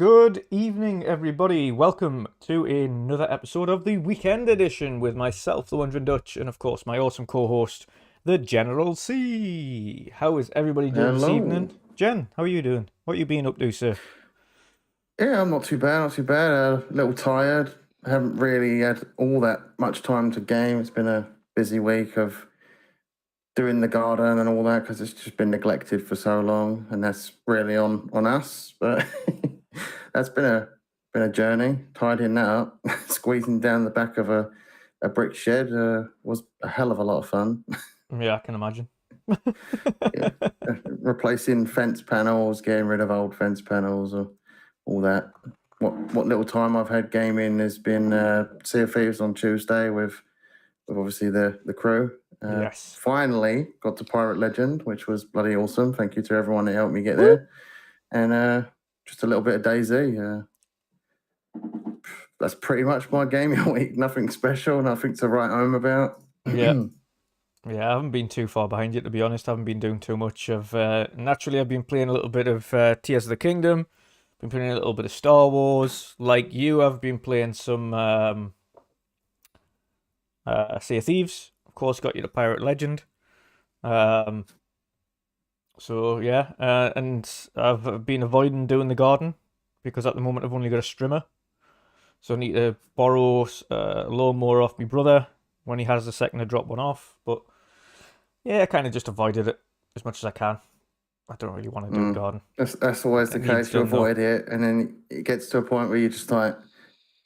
Good evening, everybody. Welcome to another episode of the Weekend Edition with myself, the WandrinDutch, and of course my awesome co-host, the General C. How is everybody doing this Hello. evening? Jen, how are you doing? What you been up to, sir? Yeah, I'm not too bad, not too bad. A little tired. I haven't really had all that much time to game. It's been a busy week of doing the garden and all that because it's just been neglected for so long, and that's really on us. But that's been a journey. Tidying that up, squeezing down the back of a brick shed was a hell of a lot of fun. Yeah, I can imagine. Yeah. Replacing fence panels, getting rid of old fence panels, or all that. What little time I've had gaming has been Sea of Thieves on Tuesday with obviously the crew. Yes. Finally got to Pirate Legend, which was bloody awesome. Thank you to everyone that helped me get there. And just a little bit of DayZ. That's pretty much my gaming week. Nothing special, nothing to write home about. Yeah. Yeah, I haven't been too far behind you, to be honest. I haven't been doing too much of... naturally, I've been playing a little bit of Tears of the Kingdom. Been playing a little bit of Star Wars. Like you, I've been playing some Sea of Thieves. Of course, got you to Pirate Legend. So yeah, and I've been avoiding doing the garden because at the moment I've only got a strimmer. So I need to borrow a lawnmower off my brother when he has a second to drop one off. But yeah, I kind of just avoided it as much as I can. I don't really want to do the garden. That's always the case. You avoid it, and then it gets to a point where you're just like,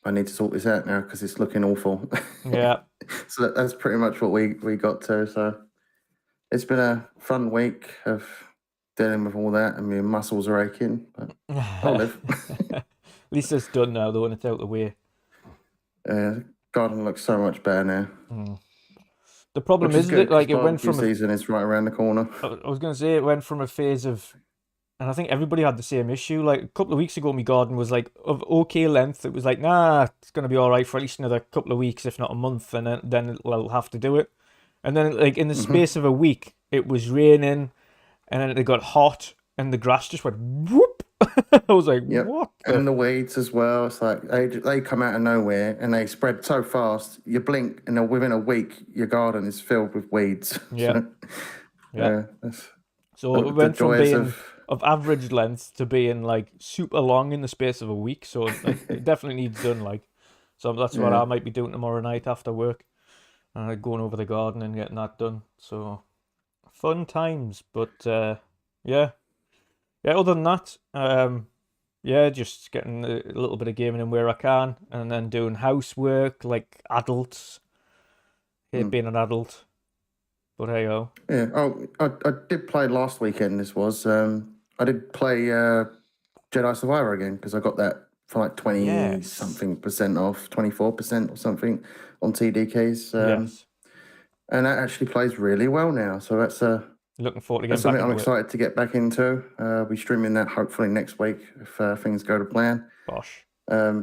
I need to sort this out now because it's looking awful. Yeah. So that's pretty much what we got to. So it's been a fun week of dealing with all that, and my muscles are aching, but I'll live. At least it's done now, though, and it's out the way. Garden looks so much better now. The problem is that like it went from season is right around the corner. I was gonna say it went from a phase of, and I think everybody had the same issue. Like a couple of weeks ago, my garden was like of okay length. It was like, nah, it's gonna be all right for at least another couple of weeks, if not a month, and then I'll have to do it. And then like in the space of a week, it was raining, and then it got hot, and the grass just went whoop. I was like, what? And the weeds as well. It's like they come out of nowhere and they spread so fast. You blink, and within a week, your garden is filled with weeds. Yeah. So it went from being of average length to being like super long in the space of a week. So it definitely needs done. Like, so that's what I might be doing tomorrow night after work, going over the garden and getting that done. So fun times, but yeah. Other than that, just getting a little bit of gaming in where I can, and then doing housework like adults. Hate being an adult, but hey ho. Yeah. Oh, I did play last weekend. This was I did play Jedi Survivor again because I got that for like 20-something% off, 24% or something on TD keys. Yes. And that actually plays really well now. So that's looking forward to getting something back I'm into excited to get back into. We'll be streaming that hopefully next week if things go to plan. Gosh. I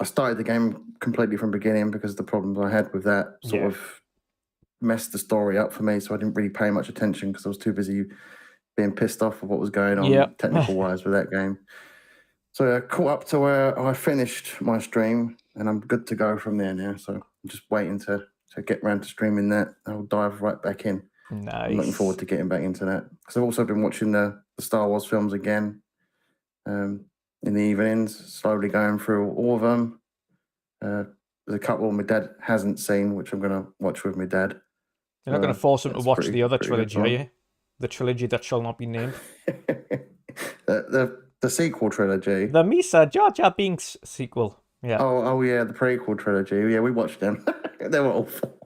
started the game completely from beginning because of the problems I had with that sort of messed the story up for me. So I didn't really pay much attention because I was too busy being pissed off with what was going on technical-wise with that game. So I caught up to where I finished my stream, and I'm good to go from there now. So I'm just waiting to get around to streaming that. I'll dive right back in. Nice. I'm looking forward to getting back into that because I've also been watching the Star Wars films again in the evenings, slowly going through all of them. There's a couple my dad hasn't seen, which I'm going to watch with my dad. You're not going to force him to watch the other trilogy, are you? The trilogy that shall not be named. the sequel trilogy. The Misa Jar Jar Binks sequel. Yeah. Oh yeah, the prequel trilogy. Yeah, we watched them. They were awful.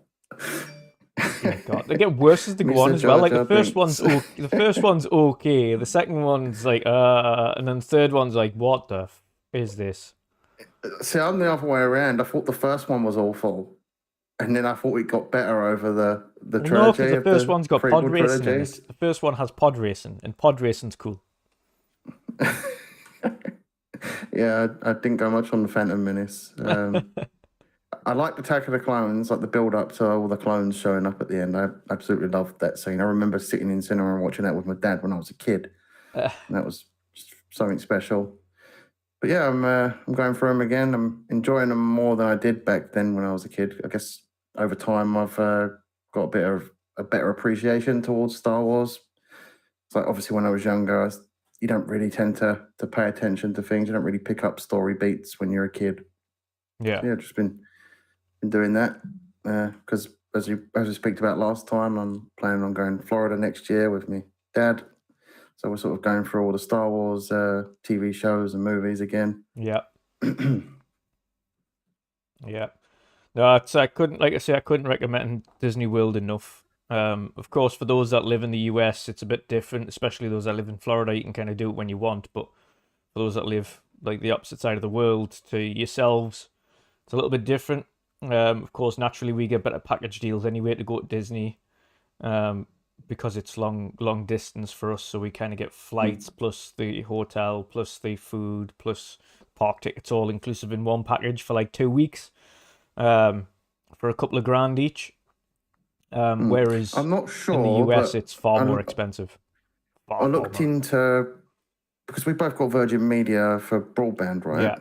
Oh God, they get worse as they go on as well. Like the first one's okay. The second one's like and then the third one's like, what the is this? See, I'm the other way around. I thought the first one was awful, and then I thought it got better over the trilogy. No, because the first one's got pod racing in it. The first one has pod racing, and pod racing's cool. Yeah, I didn't go much on the Phantom Menace. I like the Attack of the Clones, like the build up to all the clones showing up at the end. I absolutely loved that scene. I remember sitting in cinema and watching that with my dad when I was a kid. And that was just something special. But yeah, I'm going through them again. I'm enjoying them more than I did back then when I was a kid. I guess over time I've got a bit of a better appreciation towards Star Wars. It's like obviously when I was younger, you don't really tend to pay attention to things. You don't really pick up story beats when you're a kid. Yeah. So yeah, just been doing that because as we speak about last time, I'm planning on going to Florida next year with me dad. So we're sort of going through all the Star Wars TV shows and movies again. Yeah. Yeah. No, I couldn't, like I say, I couldn't recommend Disney World enough. Of course, for those that live in the US, it's a bit different, especially those that live in Florida. You can kind of do it when you want, but for those that live like the opposite side of the world to yourselves, it's a little bit different. Of course, naturally, we get better package deals anyway to go to Disney, because it's long distance for us. So we kind of get flights plus the hotel plus the food plus park tickets all inclusive in one package for like 2 weeks. For a couple of grand each. Whereas I'm not in the sure, US, but it's far more expensive. I looked into, because we both got Virgin Media for broadband, right? Yeah.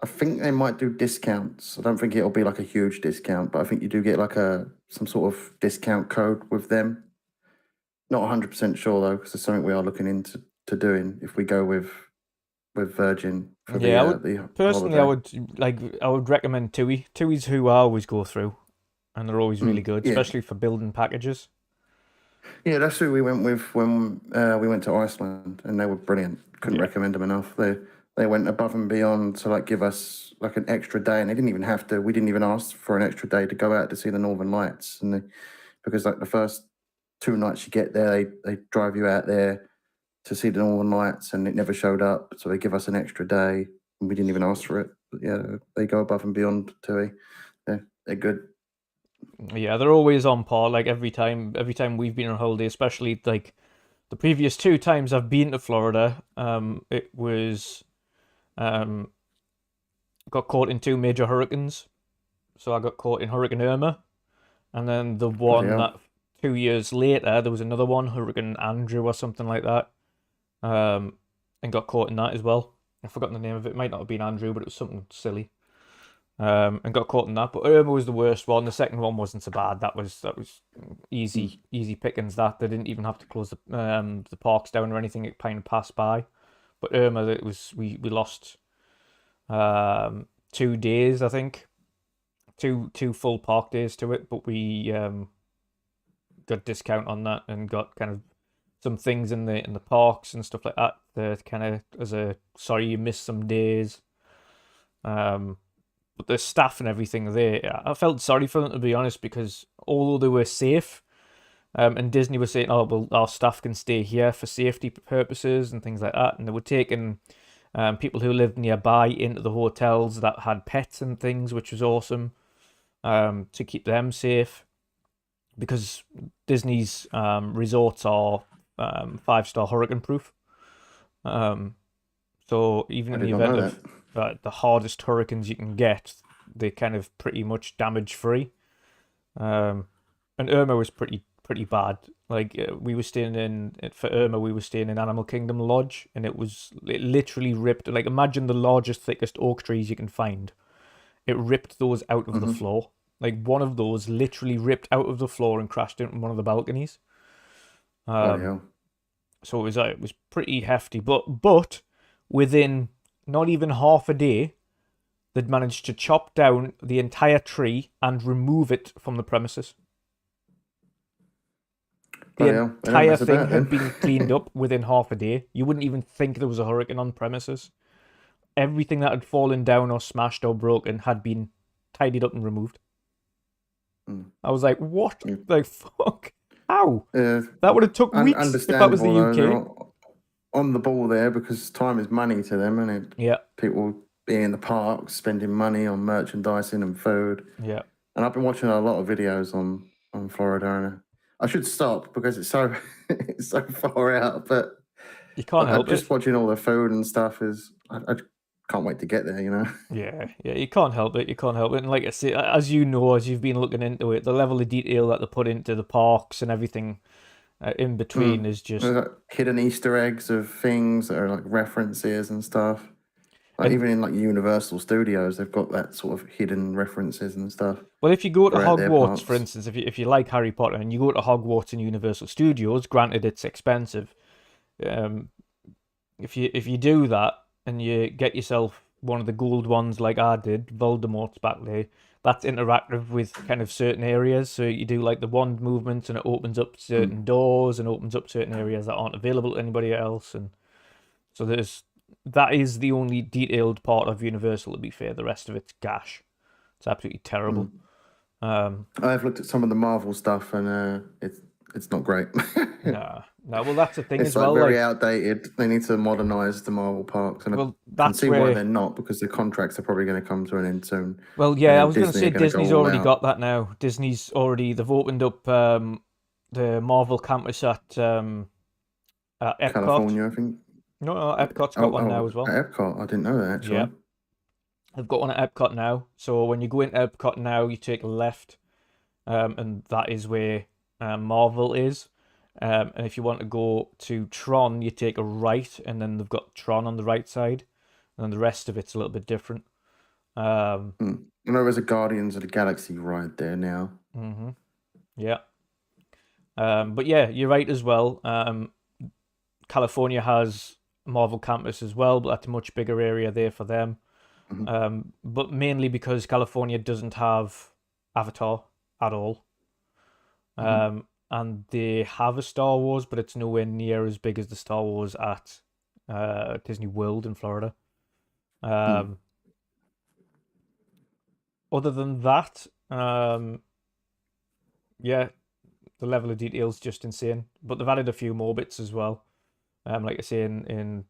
I think they might do discounts. I don't think it'll be like a huge discount, but I think you do get like some sort of discount code with them. Not 100% sure though, because it's something we are looking into doing if we go with Virgin for Yeah, the personally, holiday. I would recommend TUI. TUI's who I always go through, and they're always really good, Yeah. especially for building packages. Yeah, that's who we went with when we went to Iceland, and they were brilliant. Couldn't Yeah. recommend them enough. They went above and beyond to like give us like an extra day, and they didn't even have to. We didn't even ask for an extra day to go out to see the Northern Lights, because like the first 2 nights you get there, they drive you out there to see the Northern Lights, and it never showed up, so they give us an extra day, and we didn't even ask for it. But yeah, they go above and beyond. They're good. Yeah, they're always on par. Like every time we've been on holiday, especially like the previous 2 times I've been to Florida, it was got caught in 2 major hurricanes. So I got caught in Hurricane Irma, and then the Bloody one hell. that 2 years later there was another one, Hurricane Andrew or something like that, and got caught in that as well. I've forgotten the name of it. It might not have been Andrew, but it was something silly. And got caught in that. But Irma was the worst one. The second one wasn't so bad. That was easy pickings. That they didn't even have to close the parks down or anything. It kind of passed by. But Irma, it was we lost 2 days, I think, two full park days to it. But we got discount on that and got kind of some things in the parks and stuff like that. That kind of as a sorry you missed some days. But the staff and everything there, I felt sorry for them, to be honest, because although they were safe, and Disney was saying, "Oh, well, our staff can stay here for safety purposes and things like that," and they were taking people who lived nearby into the hotels that had pets and things, which was awesome, to keep them safe, because Disney's resorts are 5-star hurricane proof. So even I in did the not event know of that. the hardest hurricanes you can get, they're kind of pretty much damage free. And Irma was pretty bad. Like we were staying for Irma, we were staying in Animal Kingdom Lodge, and it literally ripped. Like imagine the largest, thickest oak trees you can find. It ripped those out of the floor. Like one of those literally ripped out of the floor and crashed into one of the balconies. Bloody hell. So it was pretty hefty, but within not even half a day, they'd managed to chop down the entire tree and remove it from the premises. The Bloody hell. They don't entire mess thing about had then. been cleaned up within half a day. You wouldn't even think there was a hurricane on premises. Everything that had fallen down or smashed or broken had been tidied up and removed. I was like, what the fuck? How? That would have took weeks if that was the Understandable though. They're UK. on the ball there because time is money to them, and it Yeah. people being in the parks, spending money on merchandising and food. Yeah. And I've been watching a lot of videos on Florida, and I should stop because it's so it's so far out. But You can't help just it. watching all the food and stuff I can't wait to get there. Yeah, you can't help it. You can't help it. And like I say, as you know, as you've been looking into it, the level of detail that they put into the parks and everything, In between is just... There's like hidden Easter eggs of things that are like references and stuff. Like And even in like Universal Studios, they've got that sort of hidden references and stuff well, if you go to throughout their Hogwarts, for parks. instance, if you like Harry Potter and you go to Hogwarts and Universal Studios, granted it's expensive. Um, if you do that and you get yourself one of the gold ones like I did, Voldemort's back there, that's interactive with kind of certain areas. So you do like the wand movements and it opens up certain doors and opens up certain areas that aren't available to anybody else. And so that is the only detailed part of Universal, to be fair. The rest of it's gash. It's absolutely terrible. I've looked at some of the Marvel stuff and it's not great. Nah. Well, that's the thing It's as like well. very Like, outdated. They need to modernize the Marvel parks, and I well, can that's see why where... they're not, because the contracts are probably going to come to an end soon, Well, and yeah, I then was going to Disney say are going to go Disney's all already got out. that now. They've opened up the Marvel campus at Epcot. California, I think. No, Epcot's got one now Oh, as well. at Epcot. I didn't know that Yeah, actually. they've got one at Epcot now. So when you go into Epcot now, you take a left, and that is where Marvel is. And if you want to go to Tron, you take a right, and then they've got Tron on the right side, and then the rest of it's a little bit different. I know there's a Guardians of the Galaxy ride there now. Yeah. But yeah, you're right as well. California has Marvel Campus as well, but that's a much bigger area there for them. But mainly because California doesn't have Avatar at all. And they have a Star Wars, but it's nowhere near as big as the Star Wars at Disney World in Florida. Other than that, yeah, the level of detail is just insane. But they've added a few more bits as well. Like I say, in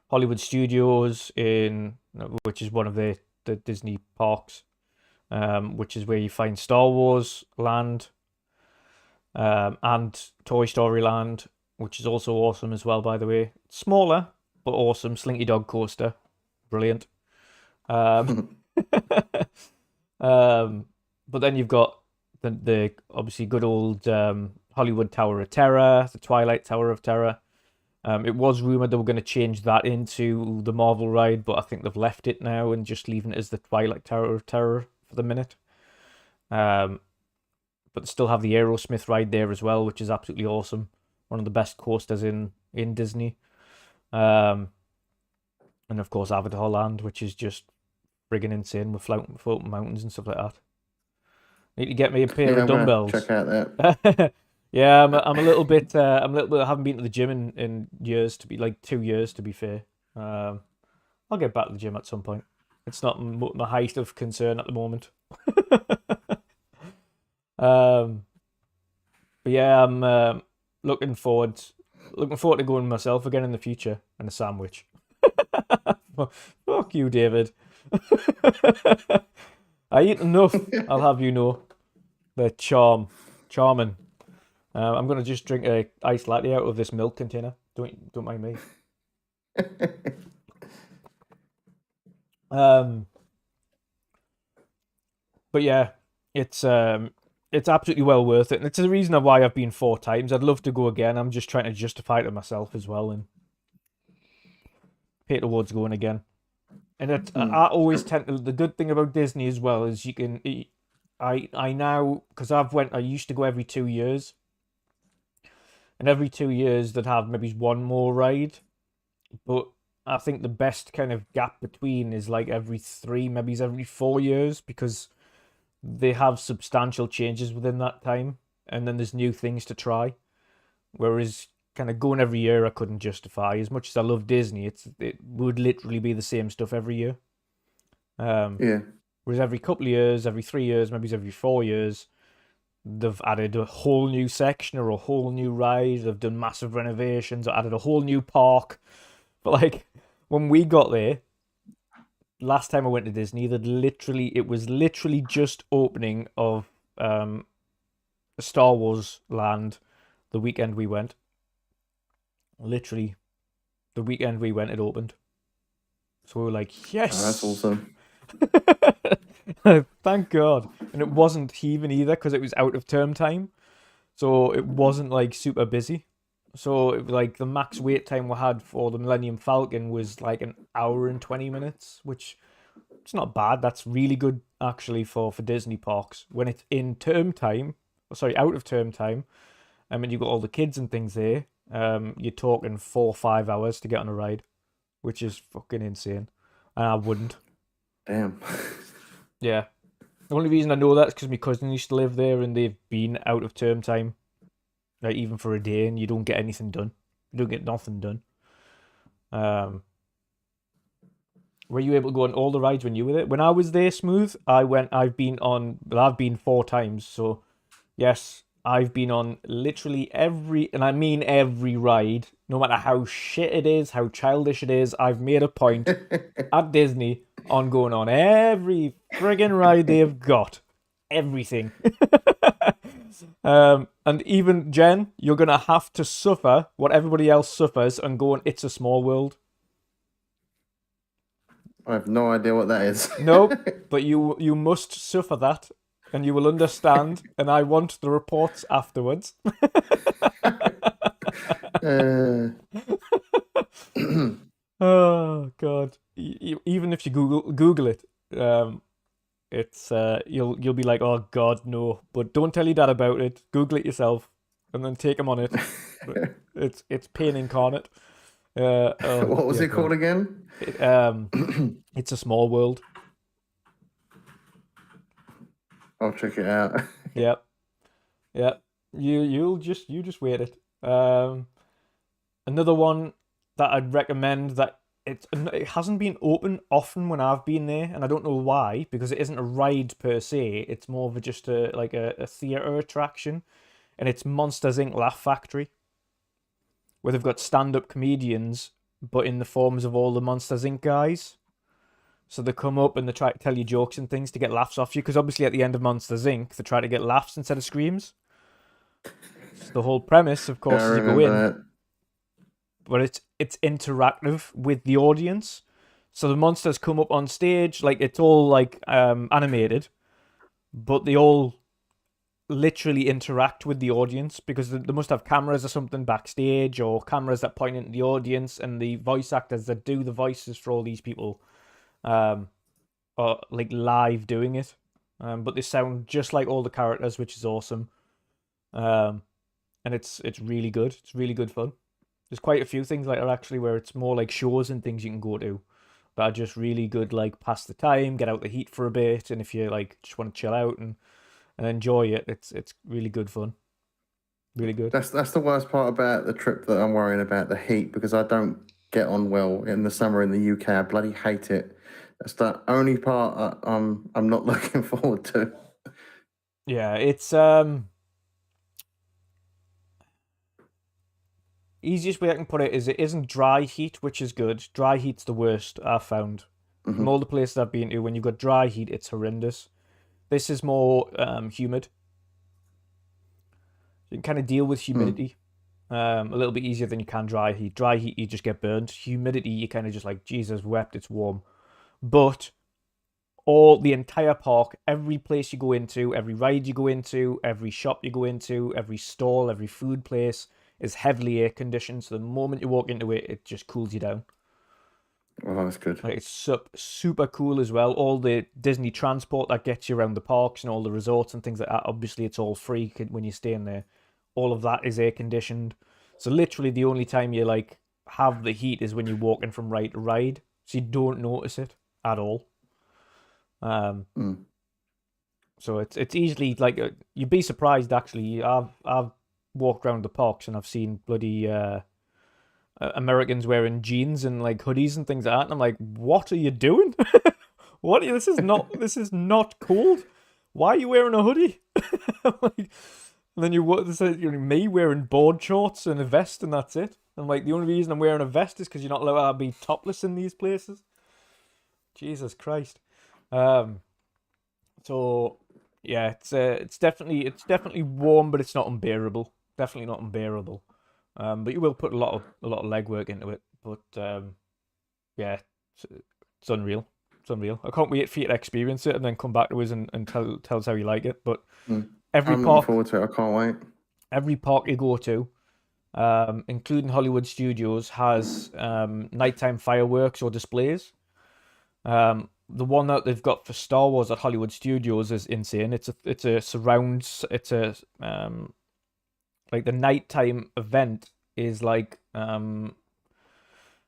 Hollywood Studios, which is one of the Disney parks, which is where you find Star Wars Land, and Toy Story Land, which is also awesome as well, by the way. Smaller, but awesome. Slinky Dog Coaster. Brilliant. But then you've got the obviously good old Hollywood Tower of Terror, the Twilight Tower of Terror. It was rumored they were going to change that into the Marvel ride, but I think they've left it now and just leaving it as the Twilight Tower of Terror for the minute. But they still have the Aerosmith ride there as well, which is absolutely awesome. One of the best coasters in Disney. And of course Avatar Land, which is just friggin' insane with floating mountains and stuff like that. Need to get me a pair of dumbbells. Check out that. Yeah, I'm a little bit. I haven't been to the gym in years, to be like 2 years, to be fair. I'll get back to the gym at some point. It's not my height of concern at the moment. But yeah, I'm looking forward to going myself again in the future, and a sandwich. Fuck you, David. I eat enough, I'll have you know. The charming. I'm gonna just drink a iced latte out of this milk container. Don't mind me. But yeah, it's absolutely well worth it, and it's the reason why I've been 4 times. I'd love to go again. I'm just trying to justify it to myself as well, and pay towards going again. And I always tend to. The good thing about Disney as well is you can. I now, because I used to go every 2 years, and every 2 years they'd have maybe one more ride, but I think the best kind of gap between is like every 3, maybe every 4 years, because they have substantial changes within that time, and then there's new things to try. Whereas kind of going every year, I couldn't justify. As much as I love Disney, it would literally be the same stuff every year. Yeah. Whereas every couple of years, every 3 years, maybe every 4 years, they've added a whole new section or a whole new ride. They've done massive renovations or added a whole new park. But like when we got there, last time I went to Disney, it was literally just opening of Star Wars Land the weekend we went. Literally, the weekend we went, it opened. So we were like, yes! Oh, that's awesome. Thank God. And it wasn't heaving either, because it was out of term time. so it wasn't like super busy. So like the max wait time we had for the Millennium Falcon was like an hour and 20 minutes, which it's not bad. That's really good actually for Disney parks when it's in term time. Sorry, out of term time. I mean, you got all the kids and things there. You're talking 4 or 5 hours to get on a ride, which is fucking insane. And I wouldn't. Damn. Yeah. The only reason I know that is because my cousin used to live there and they've been out of term time, like even for a day, and you don't get anything done. You don't get nothing done. Were you able to go on all the rides when you were there? When I was there, Smooth, I've been 4 times. So, yes, I've been on literally every, and I mean every ride, no matter how shit it is, how childish it is. I've made a point at Disney on going on every friggin' ride they've got. Everything. And even, Jen, you're going to have to suffer what everybody else suffers and go on It's a Small World. I have no idea what that is. No, but you must suffer that, and you will understand. And I want the reports afterwards. Oh God! Even if you Google it, it's you'll be like, oh God, no! But don't tell your dad about it. Google it yourself, and then take him on it. It's pain incarnate. What was it God. called again? It's a Small World. I'll check it out. Yep. You just wait it. Another one that I'd recommend that it hasn't been open often when I've been there, and I don't know why, because it isn't a ride per se. It's more of just a theater attraction, and it's Monsters Inc. Laugh Factory, where they've got stand-up comedians, but in the forms of all the Monsters Inc. guys. So they come up and they try to tell you jokes and things to get laughs off you, because obviously at the end of Monsters Inc. they try to get laughs instead of screams. So the whole premise, of course, is you go in, but it's interactive with the audience. So the monsters come up on stage, like it's all like animated, but they all literally interact with the audience because they must have cameras or something backstage, or cameras that point into the audience, and the voice actors that do the voices for all these people are like live doing it, but they sound just like all the characters, which is awesome. And it's really good. It's really good fun. There's quite a few things like that actually where it's more like shows and things you can go to that are just really good, like pass the time, get out the heat for a bit, and if you like just want to chill out and enjoy it, it's really good fun. Really good. That's the worst part about the trip that I'm worrying about, the heat, because I don't get on well in the summer in the UK. I bloody hate it. That's the only part I'm not looking forward to. Yeah, it's easiest way I can put it is it isn't dry heat, which is good. Dry heat's the worst I've found. From all the places I've been to, when you've got dry heat, it's horrendous. This is more humid. You can kind of deal with humidity a little bit easier than you can dry heat. Dry heat, you just get burned. Humidity, you kind of just like, Jesus wept, it's warm. But the entire park, every place you go into, every ride you go into, every shop you go into, every stall, every food place is heavily air conditioned. So the moment you walk into it, it just cools you down. Oh, that's good. Like, it's super cool as well. All the Disney transport that gets you around the parks and all the resorts and things like that, obviously it's all free when you're staying there. All of that is air conditioned. So literally the only time you like have the heat is when you're walking from ride to ride. So you don't notice it at all. So it's easily like you'd be surprised actually. I've walked around the parks and I've seen bloody Americans wearing jeans and like hoodies and things like that, and I'm like, what are you doing? This is not cold. Why are you wearing a hoodie? Like, and then you're me wearing board shorts and a vest, and that's it. I'm like, the only reason I'm wearing a vest is because you're not allowed to be topless in these places. Jesus Christ. So yeah, it's definitely warm, but it's not unbearable. Definitely not unbearable. But you will put a lot of legwork into it. But yeah, it's unreal. It's unreal. I can't wait for you to experience it and then come back to us and tell us how you like it. But I'm looking forward to it. I can't wait. every park you go to, including Hollywood Studios, has nighttime fireworks or displays. The one that they've got for Star Wars at Hollywood Studios is insane. It's a surrounds. It's a like the nighttime event is like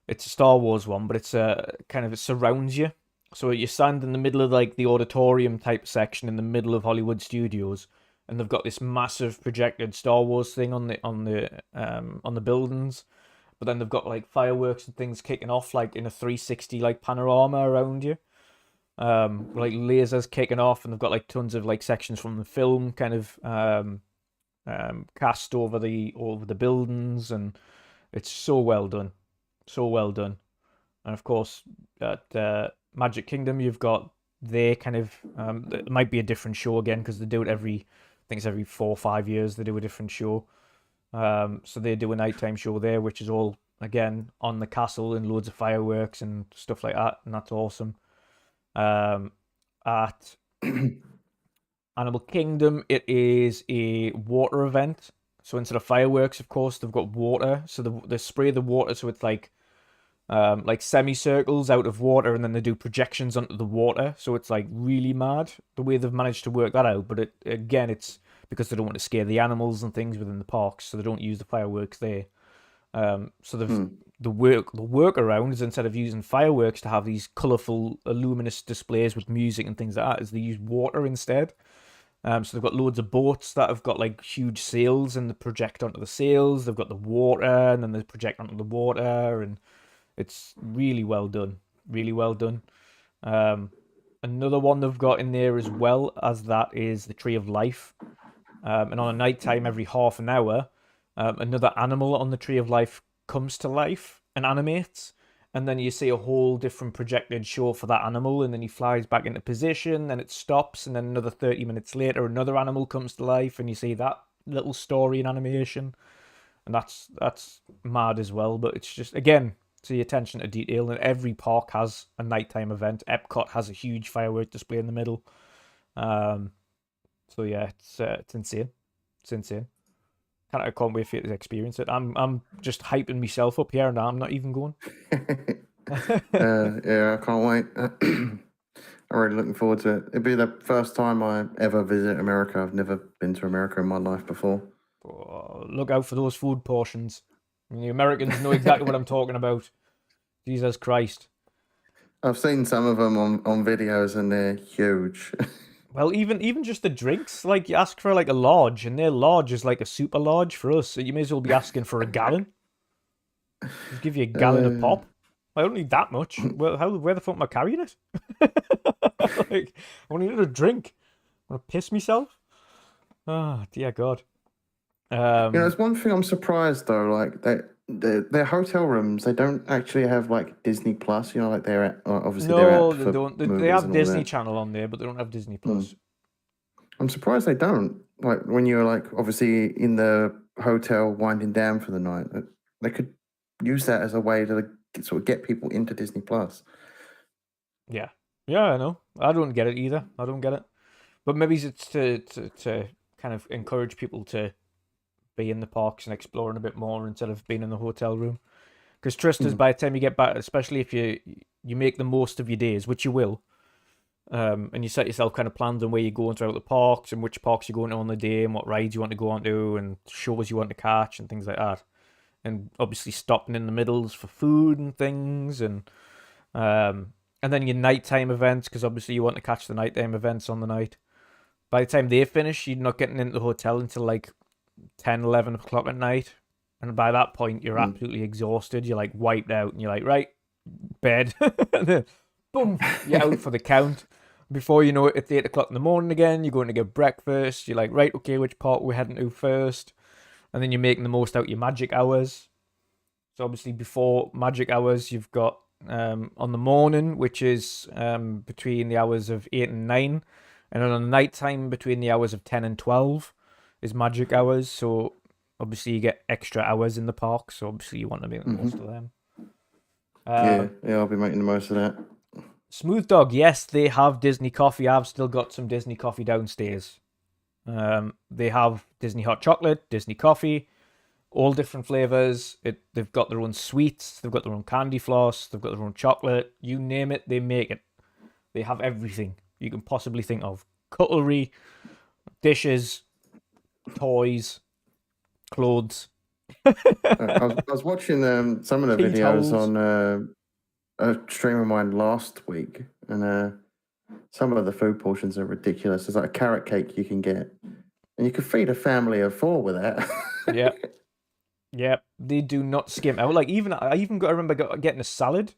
it's a Star Wars one, but it's a kind of, it surrounds you. So you stand in the middle of like the auditorium type section in the middle of Hollywood Studios, and they've got this massive projected Star Wars thing on the buildings. But then they've got like fireworks and things kicking off like in a 360 like panorama around you. Like lasers kicking off, and they've got like tons of like sections from the film kind of cast over the buildings, and it's so well done, so well done. And of course, at Magic Kingdom, you've got their kind of it might be a different show again because they do it I think it's every 4 or 5 years they do a different show. So they do a nighttime show there, which is all again on the castle and loads of fireworks and stuff like that, and that's awesome. At Animal Kingdom, it is a water event. So instead of fireworks, of course, they've got water. So they spray the water, so it's like semicircles out of water, and then they do projections onto the water. So it's like really mad the way they've managed to work that out. But it's because they don't want to scare the animals and things within the parks, so they don't use the fireworks there. So the workaround is, instead of using fireworks to have these colourful, luminous displays with music and things like that, is they use water instead. So they've got loads of boats that have got like huge sails, and they project onto the sails. They've got the water, and then they project onto the water, and it's really well done. Really well done. Another one they've got in there as well as that is the Tree of Life. And on a night time, every half an hour, another animal on the Tree of Life comes to life and animates. And then you see a whole different projected show for that animal, and then he flies back into position, then it stops, and then another 30 minutes later, another animal comes to life, and you see that little story in animation. And that's mad as well, but it's just, again, to the attention to detail, and every park has a nighttime event. Epcot has a huge firework display in the middle. So yeah, it's insane. It's insane. I can't wait for you to experience it. I'm just hyping myself up here, and I'm not even going. Yeah, I can't wait. I'm really looking forward to it. It'd be the first time I ever visit America. I've never been to America in my life before. Oh, look out for those food portions. I mean, the Americans know exactly what I'm talking about. Jesus Christ. I've seen some of them on videos, and they're huge. Well, even just the drinks, like you ask for like a large, and their large is like a super large for us. So you may as well be asking for a gallon. Just give you a gallon of pop. I don't need that much. Well, where the fuck am I carrying it? Like, I only need a drink. I want to piss myself. Oh, dear God. There's one thing I'm surprised though. Like their hotel rooms, they don't actually have like Disney Plus. Like their obviously their app. No, they don't. They have Disney Channel on there, but they don't have Disney Plus. I'm surprised they don't. Like when you're like obviously in the hotel winding down for the night, they could use that as a way to sort of get people into Disney Plus. Yeah, I know. I don't get it either. I don't get it. But maybe it's to kind of encourage people to be in the parks and exploring a bit more instead of being in the hotel room. Because trust us, by the time you get back, especially if you make the most of your days, which you will, and you set yourself kind of plans on where you're going throughout the parks and which parks you're going to on the day and what rides you want to go on to and shows you want to catch and things like that. And obviously stopping in the middles for food and things, and then your nighttime events, because obviously you want to catch the nighttime events on the night. By the time they finish, you're not getting into the hotel until like 10, 11 o'clock at night. And by that point, you're absolutely exhausted. You're like wiped out, and you're like, right, bed. And then, boom, you're out for the count. Before you know it, it's 8 o'clock in the morning again. You're going to get breakfast. You're like, right, okay, which park we're heading to first? And then you're making the most out your magic hours. So obviously before magic hours, you've got on the morning, which is between the hours of 8 and 9. And then on the night time, between the hours of 10 and 12 is magic hours. So obviously you get extra hours in the park. So obviously you want to make the most of them. Yeah, I'll be making the most of that. Smooth Dog, yes, they have Disney coffee. I've still got some Disney coffee downstairs. They have Disney hot chocolate, Disney coffee, all different flavors. They've got their own sweets, they've got their own candy floss, they've got their own chocolate. You name it, they make it. They have everything you can possibly think of: cutlery, dishes, toys, clothes. I was watching some of the Tea videos towels. on a stream of mine last week, and some of the food portions are ridiculous. There's like a carrot cake you can get, and you could feed a family of 4 with that. Yeah, yeah. They do not skim out. Like I remember getting a salad.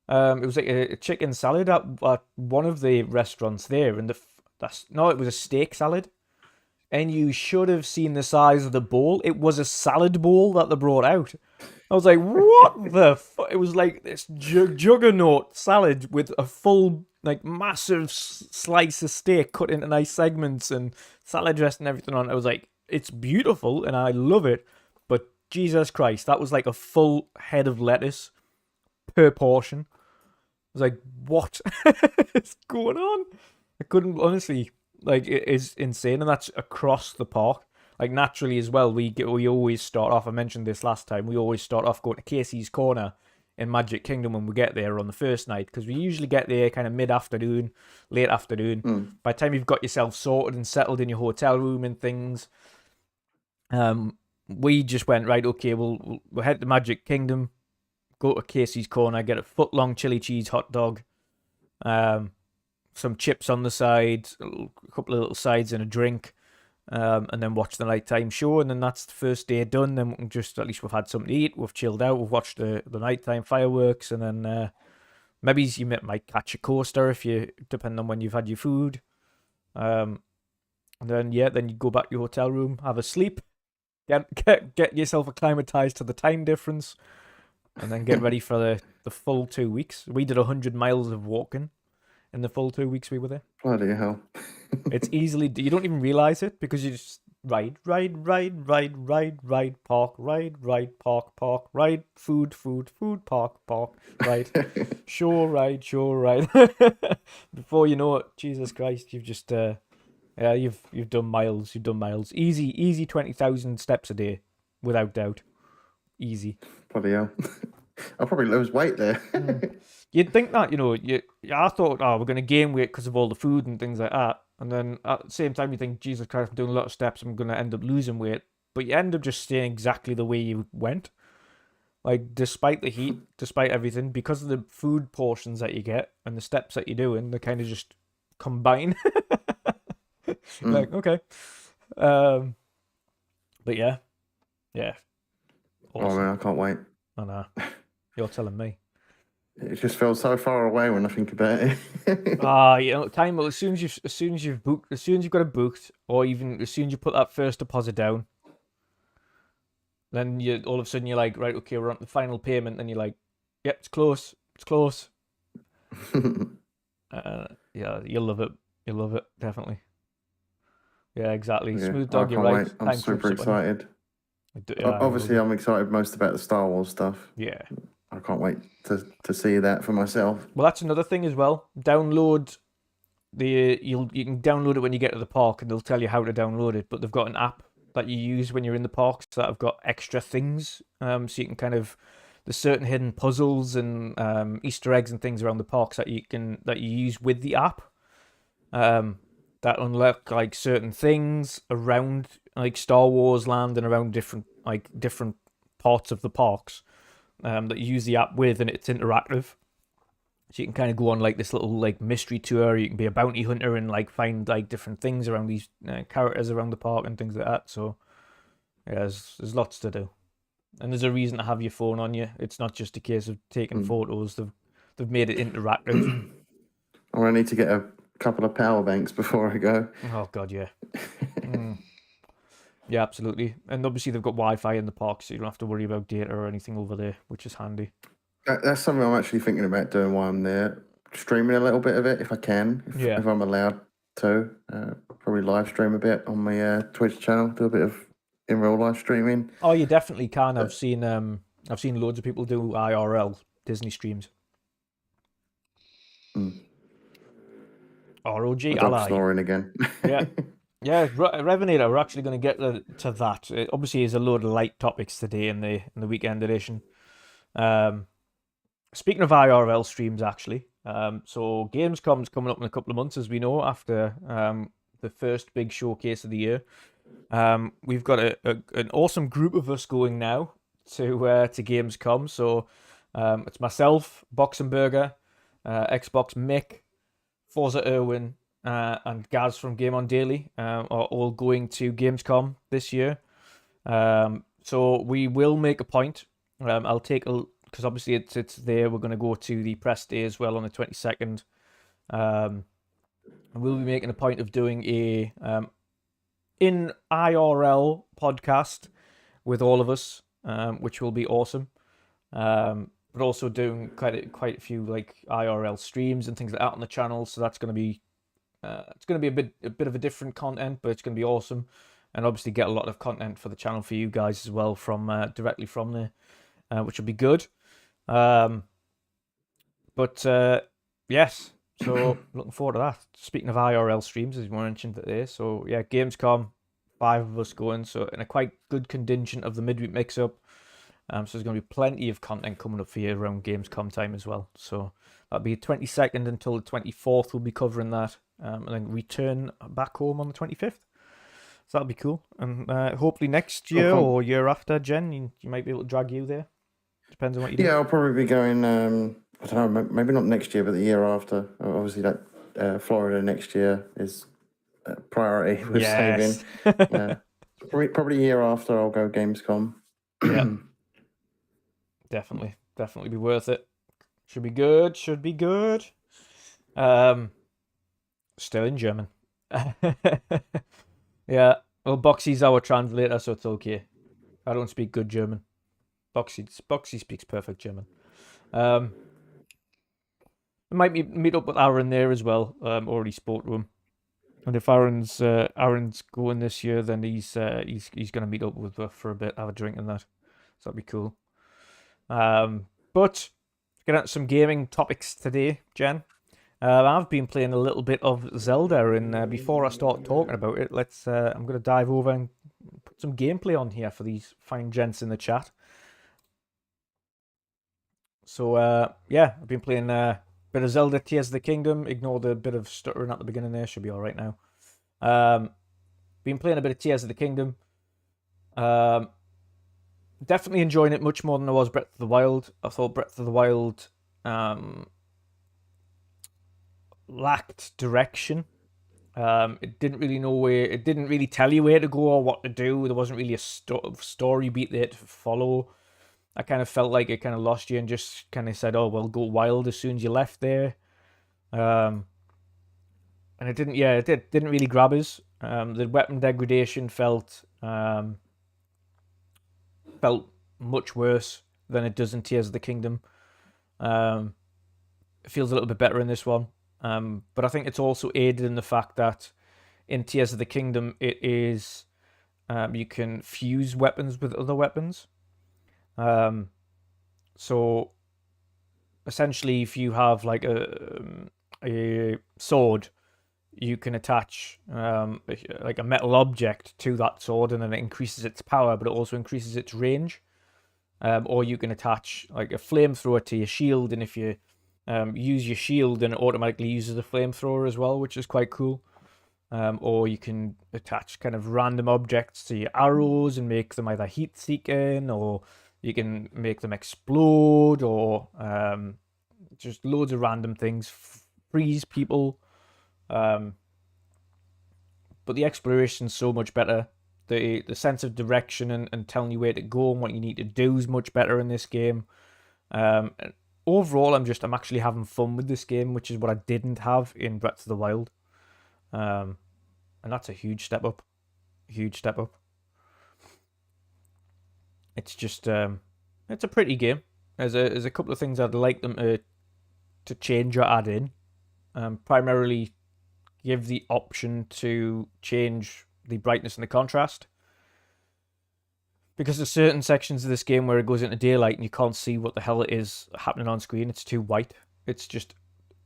It was like a chicken salad at one of the restaurants there, and it was a steak salad. And you should have seen the size of the bowl. It was a salad bowl that they brought out. I was like, what the fuck? It was like this juggernaut salad with a full, like, massive slice of steak cut into nice segments and salad dressing and everything on it. I was like, it's beautiful and I love it. But Jesus Christ, that was like a full head of lettuce per portion. I was like, what is going on? I couldn't, honestly, like, it is insane. And that's across the park. Like, naturally as well, we always start off, I mentioned this last time, we always start off going to Casey's Corner in Magic Kingdom when we get there on the first night, because we usually get there kind of mid-afternoon, late afternoon. By the time you've got yourself sorted and settled in your hotel room and things, we just went, right, okay, we'll head to Magic Kingdom, go to Casey's Corner, get a foot-long chili cheese hot dog, some chips on the side, a couple of little sides and a drink, and then watch the nighttime show, and then that's the first day done. Then at least we've had something to eat, we've chilled out, we've watched the nighttime fireworks, and then maybe you might catch a coaster depending on when you've had your food. And then you go back to your hotel room, have a sleep, get yourself acclimatized to the time difference, and then get ready for the full 2 weeks. We did 100 miles of walking in the full 2 weeks we were there. Bloody hell. It's easily, you don't even realize it because you just ride, park, ride, food, park, ride, show, ride. Before you know it, Jesus Christ, you've just, you've done miles, Easy 20,000 steps a day, without doubt. Easy. Bloody hell. I'll probably lose weight there. You'd think that, I thought, we're going to gain weight because of all the food and things like that. And then at the same time, you think, Jesus Christ, I'm doing a lot of steps, I'm going to end up losing weight. But you end up just staying exactly the way you went. Like, despite the heat, despite everything, because of the food portions that you get and the steps that you're doing, they kind of just combine. Like, okay. But yeah. Yeah. Awesome. Oh, man, I can't wait. I know. You're telling me. It just feels so far away when I think about it. Time. Well, as soon as you've got it booked, or even as soon as you put that first deposit down, then all of a sudden you're like, right, okay, we're on the final payment, and you're like, yeah, it's close. Yeah, you'll love it, definitely. Yeah, exactly. Yeah, Smooth Dog, I you're can't right. wait. I'm super excited. Obviously, I'm excited most about the Star Wars stuff. Yeah. I can't wait to see that for myself. Well, that's another thing as well. Download you can download it when you get to the park, and they'll tell you how to download it. But they've got an app that you use when you're in the parks that have got extra things. So you can there's certain hidden puzzles and Easter eggs and things around the parks that you use with the app. That unlock like certain things around like Star Wars land and around different parts of the parks. That you use the app with, and it's interactive. So you can kind of go on like this little like mystery tour. You can be a bounty hunter and like find like different things around these characters around the park and things like that. So yeah, there's lots to do, and there's a reason to have your phone on you. It's not just a case of taking photos. They've made it interactive. I need to get a couple of power banks before I go. Oh God, yeah. Yeah, absolutely. And obviously they've got Wi-Fi in the park, so you don't have to worry about data or anything over there, which is handy. That's something I'm actually thinking about doing while I'm there. Streaming a little bit of it if I can, if I'm allowed to. Probably live stream a bit on my Twitch channel, do a bit of in real life streaming. Oh, you definitely can. I've seen loads of people do IRL Disney streams. ROG Dog snoring again. Yeah. Yeah, Revenator, we're actually going to get to that. It obviously is a load of light topics today in the weekend edition. Speaking of IRL streams, actually, so Gamescom's coming up in a couple of months, as we know, after the first big showcase of the year. We've got an awesome group of us going now to Gamescom. So it's myself, Boxenberger, Xbox Mick, Forza Irwin, and Gaz from Game On Daily are all going to Gamescom this year. So we will make a point. I'll take a because obviously it's there. We're going to go to the press day as well on the 22nd. And we'll be making a point of doing a in IRL podcast with all of us, which will be awesome. But also doing quite a few like IRL streams and things like that on the channel. So that's going to be it's going to be a bit of a different content, but it's going to be awesome, and obviously get a lot of content for the channel for you guys as well from directly from there, which will be good. But yes, so looking forward to that. Speaking of IRL streams, as you mentioned today, so yeah, Gamescom, 5 of us going, so in a quite good contingent of the midweek mix-up. So there's going to be plenty of content coming up for you around Gamescom time as well. So that'll be 22nd until the 24th. We'll be covering that, and then return back home on the 25th. So that'll be cool. And hopefully next year or year after, Jen, you might be able to drag you there. Depends on what you do. Yeah, I'll probably be going. I don't know, maybe not next year, but the year after. Obviously, that Florida next year is a priority with saving. Yeah, probably a year after I'll go Gamescom. Yeah, definitely be worth it. Should be good. Still in German. Yeah. Well, Boxy's our translator, so it's okay. I don't speak good German. Boxy speaks perfect German. I might meet up with Aaron there as well. Already spoke to him, and if Aaron's going this year, then he's gonna meet up with us for a bit, have a drink and that. So that'd be cool. But let's get into some gaming topics today, Jen. I've been playing a little bit of Zelda, and before I start talking about it, I'm gonna dive over and put some gameplay on here for these fine gents in the chat. So yeah, I've been playing a bit of Zelda Tears of the Kingdom. Ignore the bit of stuttering at the beginning there, should be all right now. Been playing a bit of Tears of the Kingdom. Definitely enjoying it much more than I was Breath of the Wild. I thought Breath of the Wild lacked direction. It didn't really know where. It didn't really tell you where to go or what to do. There wasn't really a story beat there to follow. I kind of felt like it kind of lost you and just kind of said, "Oh, well, go wild" as soon as you left there. And it didn't. Yeah, it didn't really grab us. The weapon degradation felt much worse than it does in Tears of the Kingdom. It feels a little bit better in this one. But I think it's also aided in the fact that in Tears of the Kingdom, it is you can fuse weapons with other weapons. So essentially, if you have like a sword, you can attach like a metal object to that sword, and then it increases its power, but it also increases its range. Or you can attach like a flamethrower to your shield, and if you use your shield, then it automatically uses a flamethrower as well, which is quite cool. Or you can attach kind of random objects to your arrows and make them either heat-seeking, or you can make them explode, or just loads of random things, freeze people. But the exploration's so much better. The sense of direction and telling you where to go and what you need to do is much better in this game. And overall, I'm actually having fun with this game, which is what I didn't have in Breath of the Wild. And that's a huge step up. It's just it's a pretty game. There's a couple of things I'd like them to change or add in. Primarily give the option to change the brightness and the contrast, because there's certain sections of this game where it goes into daylight and you can't see what the hell it is happening on screen. It's too white. It's just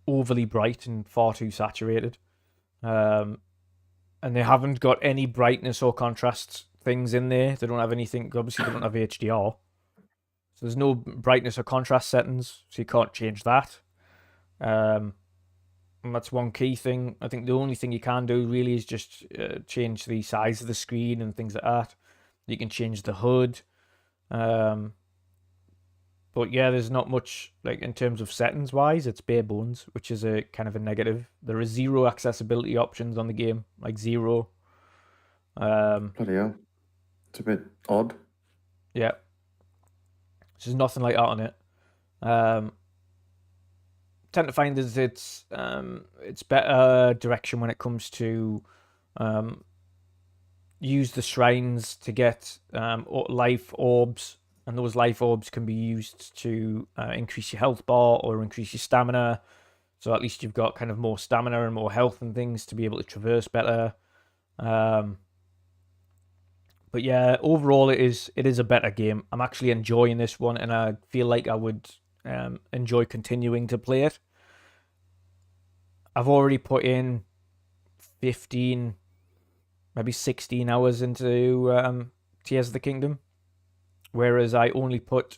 overly bright and far too saturated. And and they haven't got any brightness or contrast things in there. They don't have anything. Obviously, they don't have HDR, so there's no brightness or contrast settings, so you can't change that. And that's one key thing. I think the only thing you can do really is just change the size of the screen and things like that. You can change the HUD. But yeah, there's not much, like, in terms of settings wise, it's bare bones, which is a kind of a negative. There are zero accessibility options on the game, like zero. Bloody hell. It's a bit odd. Yeah. There's nothing like that on it. Tend to find is it's better direction when it comes to use the shrines to get life orbs, and those life orbs can be used to increase your health bar or increase your stamina. So at least you've got kind of more stamina and more health and things to be able to traverse better. But yeah, overall it is a better game. I'm actually enjoying this one, and I feel like I would enjoy continuing to play it. I've already put in 15, maybe 16 hours into Tears of the Kingdom, whereas I only put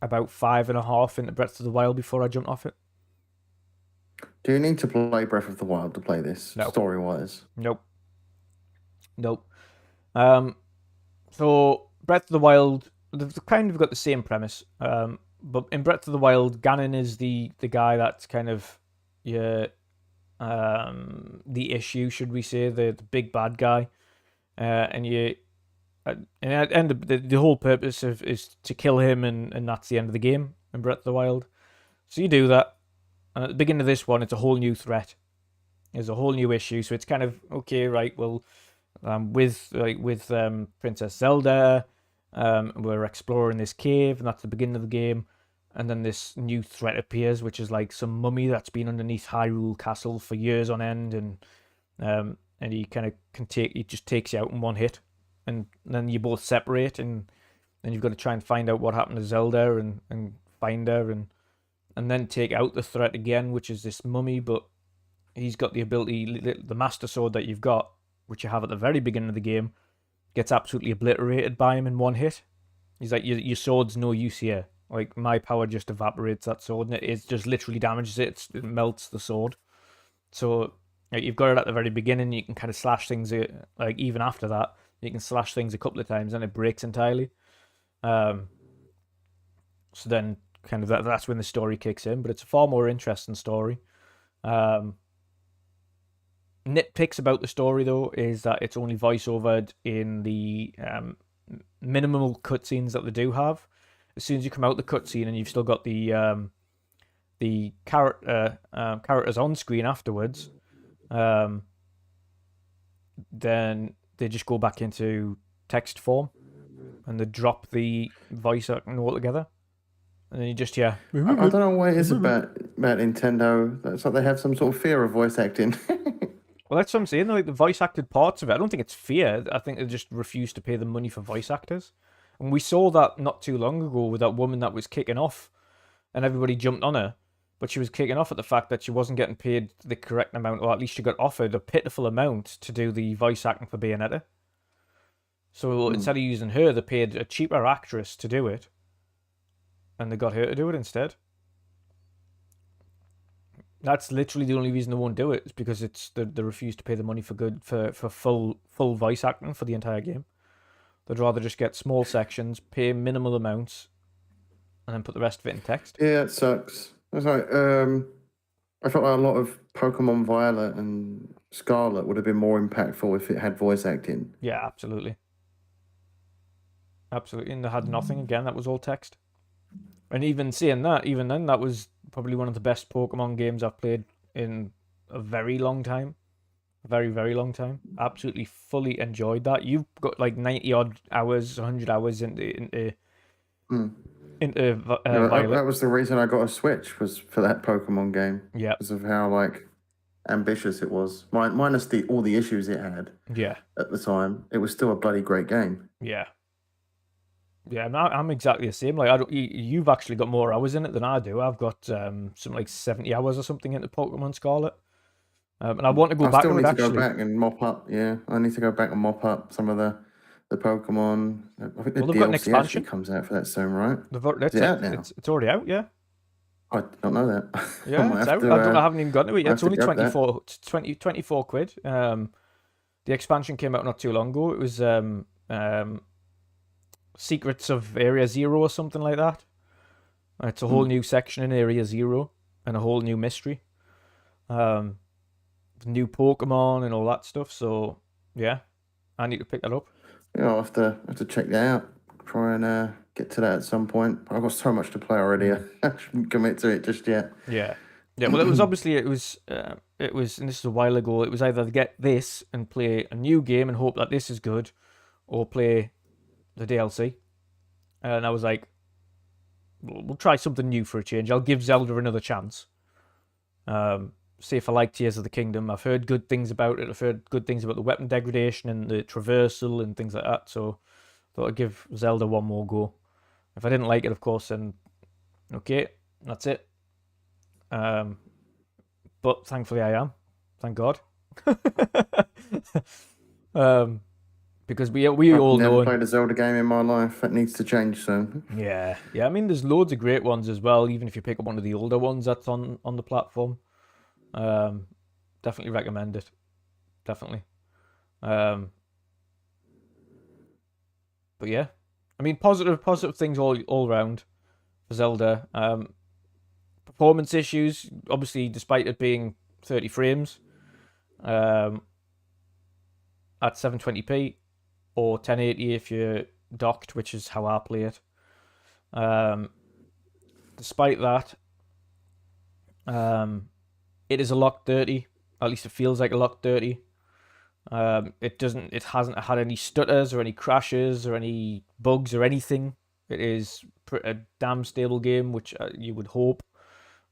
about 5.5 into Breath of the Wild before I jumped off it. Do you need to play Breath of the Wild to play this, No. story-wise? Nope. So Breath of the Wild, they've kind of got the same premise. But in Breath of the Wild, Ganon is the guy that's kind of the issue, should we say, the big bad guy, and the whole purpose is to kill him, and that's the end of the game in Breath of the Wild. So you do that, and at the beginning of this one, it's a whole new threat. There's a whole new issue, so it's kind of okay, right? Well, with Princess Zelda, we're exploring this cave, and that's the beginning of the game. And then this new threat appears, which is like some mummy that's been underneath Hyrule Castle for years on end, and he kind of he just takes you out in one hit, and then you both separate, and then you've got to try and find out what happened to Zelda, and find her, and then take out the threat again, which is this mummy, but he's got the ability, the Master Sword that you've got, which you have at the very beginning of the game, gets absolutely obliterated by him in one hit. He's like, your sword's no use here. Like, my power just evaporates that sword, and it just literally damages it. It melts the sword. So you've got it at the very beginning. You can kind of slash things, like, even after that, you can slash things a couple of times, and it breaks entirely. So then, kind of that's when the story kicks in. But it's a far more interesting story. Nitpicks about the story, though, is that it's only voiceovered in the minimal cutscenes that they do have. As soon as you come out the cutscene and you've still got the characters on screen afterwards, then they just go back into text form, and they drop the voice acting altogether, and then you just hear. I don't know what it is about Nintendo. It's like they have some sort of fear of voice acting. Well, that's what I'm saying. Like, the voice acted parts of it, I don't think it's fear. I think they just refuse to pay the money for voice actors. And we saw that not too long ago with that woman that was kicking off, and everybody jumped on her. But she was kicking off at the fact that she wasn't getting paid the correct amount, or at least she got offered a pitiful amount to do the voice acting for Bayonetta. So instead of using her, they paid a cheaper actress to do it, and they got her to do it instead. That's literally the only reason they won't do it, is because they refuse to pay the money for full voice acting for the entire game. They'd rather just get small sections, pay minimal amounts, and then put the rest of it in text. Yeah, it sucks. It's like I felt like a lot of Pokemon Violet and Scarlet would have been more impactful if it had voice acting. Yeah, absolutely. Absolutely, and they had nothing again. That was all text. And even saying that, even then, that was probably one of the best Pokemon games I've played in a very long time. A very, very long time. Absolutely fully enjoyed that. You've got like 90 odd hours, 100 hours into Violet. That was the reason I got a Switch, was for that Pokemon game. Yeah. Because of how like ambitious it was. Minus all the issues it had. Yeah. At the time, it was still a bloody great game. Yeah. Yeah, I'm exactly the same. Like, you've actually got more hours in it than I do. I've got something like 70 hours or something into Pokemon Scarlet. And I want to go I back still to it need to actually. go back and mop up. Yeah, I need to go back and mop up some of the Pokemon. I think the Well, they've got an DLC actually expansion. comes out for that soon, right? Is It's it like out now? it's already out, yeah. I don't know that. I Yeah, might it's have out. to. I haven't even gotten to it I yet. have It's to only grab that. 24 quid. The expansion came out not too long ago. It was Secrets of Area Zero or something like that. It's a whole new section in Area Zero and a whole new mystery. New Pokemon and all that stuff. So yeah, I need to pick that up. Yeah, I'll have to check that out. Try and get to that at some point. I've got so much to play already. I shouldn't commit to it just yet. Yeah, yeah. Well, it was obviously it was, and this is a while ago. It was either to get this and play a new game and hope that this is good, or play the DLC. And I was like, we'll try something new for a change. I'll give Zelda another chance. See if I like Tears of the Kingdom. I've heard good things about it. I've heard good things about the weapon degradation and the traversal and things like that. So I thought I'd give Zelda one more go. If I didn't like it, of course, then okay, that's it. But thankfully I am. Thank God. Because we I've all never know. played a Zelda game in my life. That needs to change soon. Yeah. I mean, there's loads of great ones as well. Even if you pick up one of the older ones that's on the platform, definitely recommend it. Definitely. But yeah, I mean, positive things all around for Zelda. Performance issues, obviously, despite it being 30 frames, at 720p or 1080 if you're docked, which is how I play it. Despite that, it is a locked 30. At least it feels like a locked 30. It hasn't had any stutters or any crashes or any bugs or anything. It is a damn stable game, which you would hope.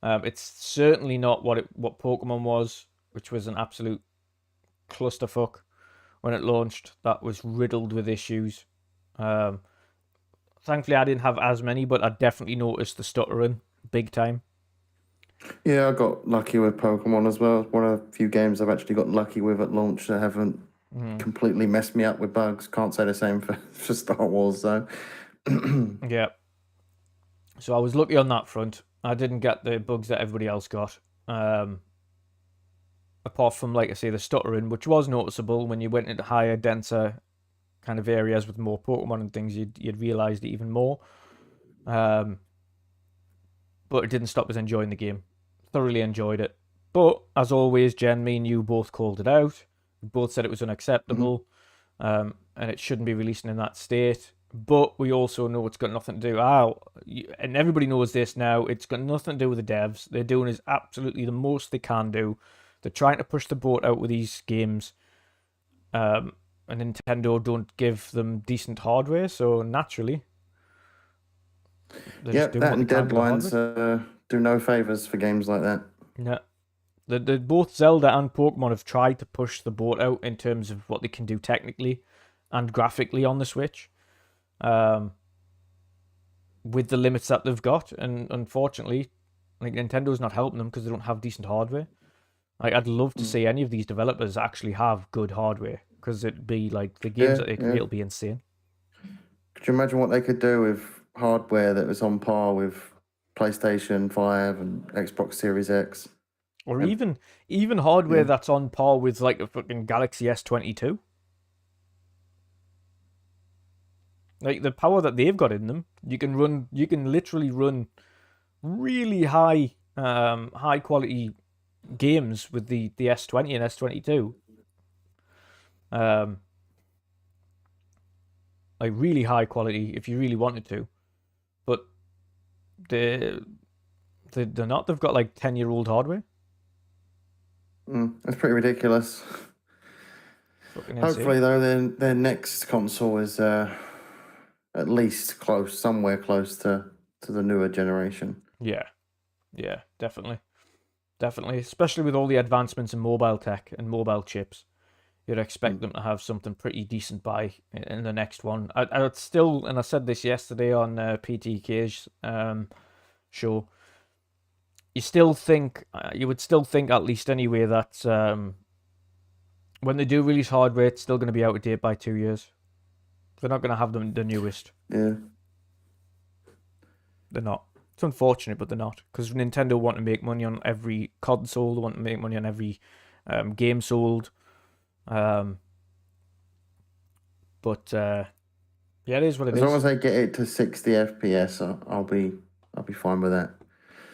It's certainly not what Pokemon was, which was an absolute clusterfuck when it launched. That was riddled with issues. Thankfully, I didn't have as many, but I definitely noticed the stuttering big time. Yeah, I got lucky with Pokemon as well. One of the few games I've actually got lucky with at launch that haven't completely messed me up with bugs. Can't say the same for Star Wars, though. Yeah. So I was lucky on that front. I didn't get the bugs that everybody else got. Apart from, like I say, the stuttering, which was noticeable when you went into higher, denser kind of areas with more Pokemon and things, you'd realised it even more. But it didn't stop us enjoying the game. Thoroughly enjoyed it. But, as always, Jen, me and you both called it out. We both said it was unacceptable, and it shouldn't be releasing in that state. But we also know it's got nothing to do. And everybody knows this now. It's got nothing to do with the devs. They're doing is absolutely the most they can do. They're trying to push the boat out with these games. And Nintendo don't give them decent hardware, so naturally, they're just doing that what and they can with the deadlines hardware. do no favors for games like that. Yeah. Both Zelda and Pokemon have tried to push the boat out in terms of what they can do technically and graphically on the Switch, with the limits that they've got. And unfortunately, like, Nintendo's not helping them because they don't have decent hardware. Like, I'd love to see any of these developers actually have good hardware, because it'd be like the games that they create will be insane. Could you imagine what they could do with hardware that was on par with PlayStation 5 and Xbox Series X? Or even hardware that's on par with, like, a fucking Galaxy S22. Like, the power that they've got in them, you can literally run really high quality games with the S20 and S22. Like, really high quality if you really wanted to. But they're not. They've got like 10-year-old hardware. That's pretty ridiculous. Hopefully, though, their next console is at least somewhere close to the newer generation. Yeah, definitely. Especially with all the advancements in mobile tech and mobile chips, you'd expect them to have something pretty decent by in the next one. I'd still, and I said this yesterday on PTK's show, you still think you would still think at least anyway that when they do release hardware, it's still going to be out of date by 2 years. They're not going to have the newest. Yeah. They're not. It's unfortunate, but they're not, because Nintendo want to make money on every console. They want to make money on every game sold. But yeah, it is what it is. As long as they get it to 60 FPS, I'll be fine with that.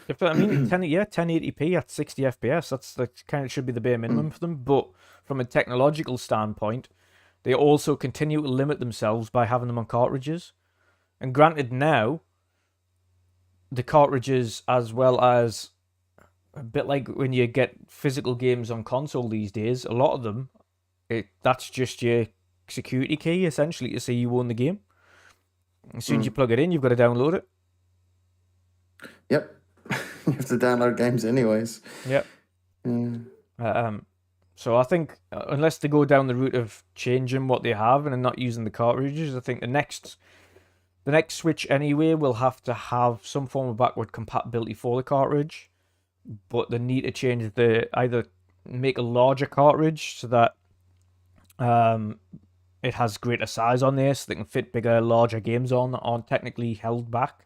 If I mean 1080p at 60 FPS, that kind of should be the bare minimum for them. But from a technological standpoint, they also continue to limit themselves by having them on cartridges. And granted, now the cartridges, as well as a bit like when you get physical games on console these days, a lot of them, that's just your security key essentially to say you own the game. As soon as you plug it in, you've got to download it. Yep. You have to download games anyways. Yep. So I think unless they go down the route of changing what they have and not using the cartridges, I think the next Switch anyway will have to have some form of backward compatibility for the cartridge. But they need to change either make a larger cartridge so that it has greater size on there, so they can fit bigger, larger games on that aren't technically held back.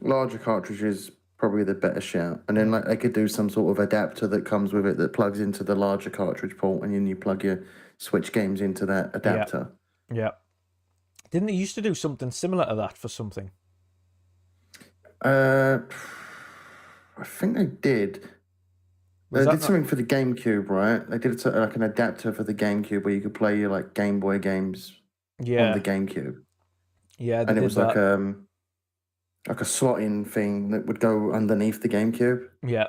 Larger cartridges probably the better shout, and then like they could do some sort of adapter that comes with it that plugs into the larger cartridge port, and then you plug your Switch games into that adapter. Yeah. Didn't they used to do something similar to that for something? I think they did. They did something for the GameCube, right? They did like an adapter for the GameCube where you could play your like Game Boy games on the GameCube. Yeah, and it was like a slot-in thing that would go underneath the GameCube. Yeah.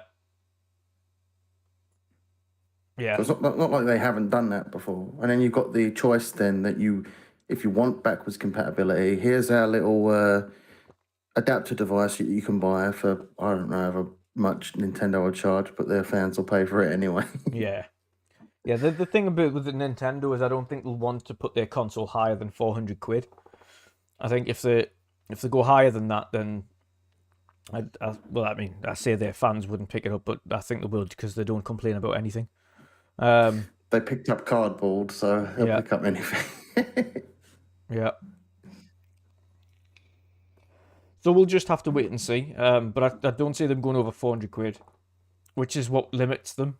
So it's not like they haven't done that before. And then you've got the choice then that if you want backwards compatibility, here's our little adapter device that you can buy for, I don't know how much Nintendo will charge, but their fans will pay for it anyway. Yeah. The thing about with the Nintendo is I don't think they'll want to put their console higher than 400 quid. I think if they go higher than that, then I say their fans wouldn't pick it up, but I think they will because they don't complain about anything. They picked up cardboard, so they'll pick up anything. Yeah. So we'll just have to wait and see. But I don't see them going over 400 quid, which is what limits them.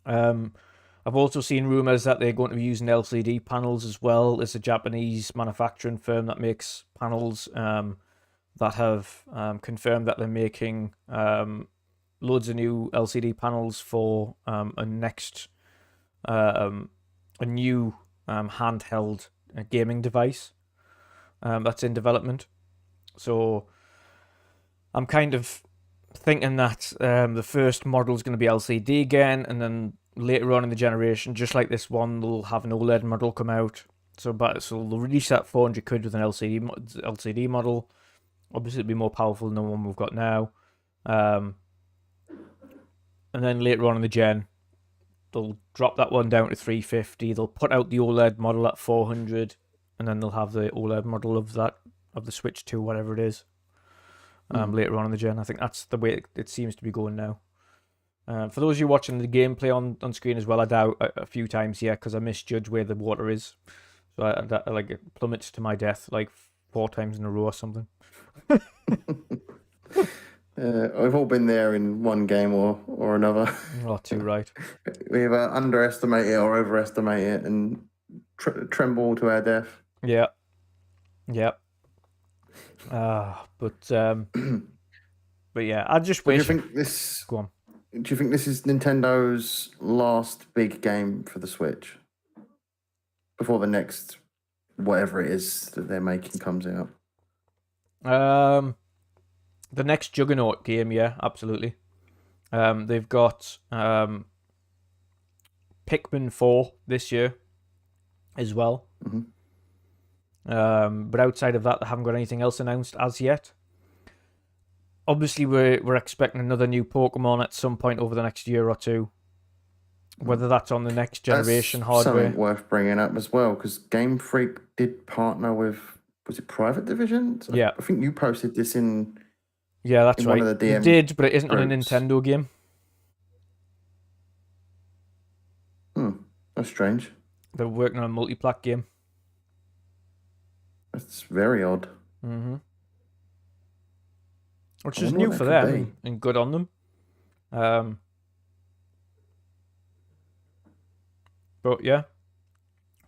I've also seen rumours that they're going to be using LCD panels as well. There's a Japanese manufacturing firm that makes panels that have confirmed that they're making loads of new LCD panels for a new handheld gaming device that's in development. So I'm kind of thinking that the first model is going to be LCD again, and then later on in the generation, just like this one, they'll have an OLED model come out. So they'll release that 400 quid with an LCD model. Obviously, it'll be more powerful than the one we've got now. And then later on in the gen, they'll drop that one down to 350. They'll put out the OLED model at 400, and then they'll have the OLED model of the Switch 2, whatever it is, later on in the gen. I think that's the way it seems to be going now. For those of you watching the gameplay on screen as well, I doubt a few times here because I misjudge where the water is. So I like it plummets to my death like 4 times in a row or something. We've all been there in one game or another. Oh, too right. We either underestimate it or overestimate it and tremble to our death. Yeah. But yeah, I just wish. Do you think this? Go on. Do you think this is Nintendo's last big game for the Switch before the next whatever it is that they're making comes out? The next Juggernaut game, yeah, absolutely. They've got Pikmin 4 this year as well. But outside of that, they haven't got anything else announced as yet. Obviously, we're expecting another new Pokemon at some point over the next year or two. Whether that's on the next generation hardware. Something worth bringing up as well, because Game Freak did partner with, was it Private Division? Yeah. I think you posted this in Yeah, that's in right. one of the They DM did, but it isn't on a groups. Nintendo game. That's strange. They're working on a multi-plat game. That's very odd. Mm-hmm. Which I is wonder what new that for could them be. and good on them. But yeah,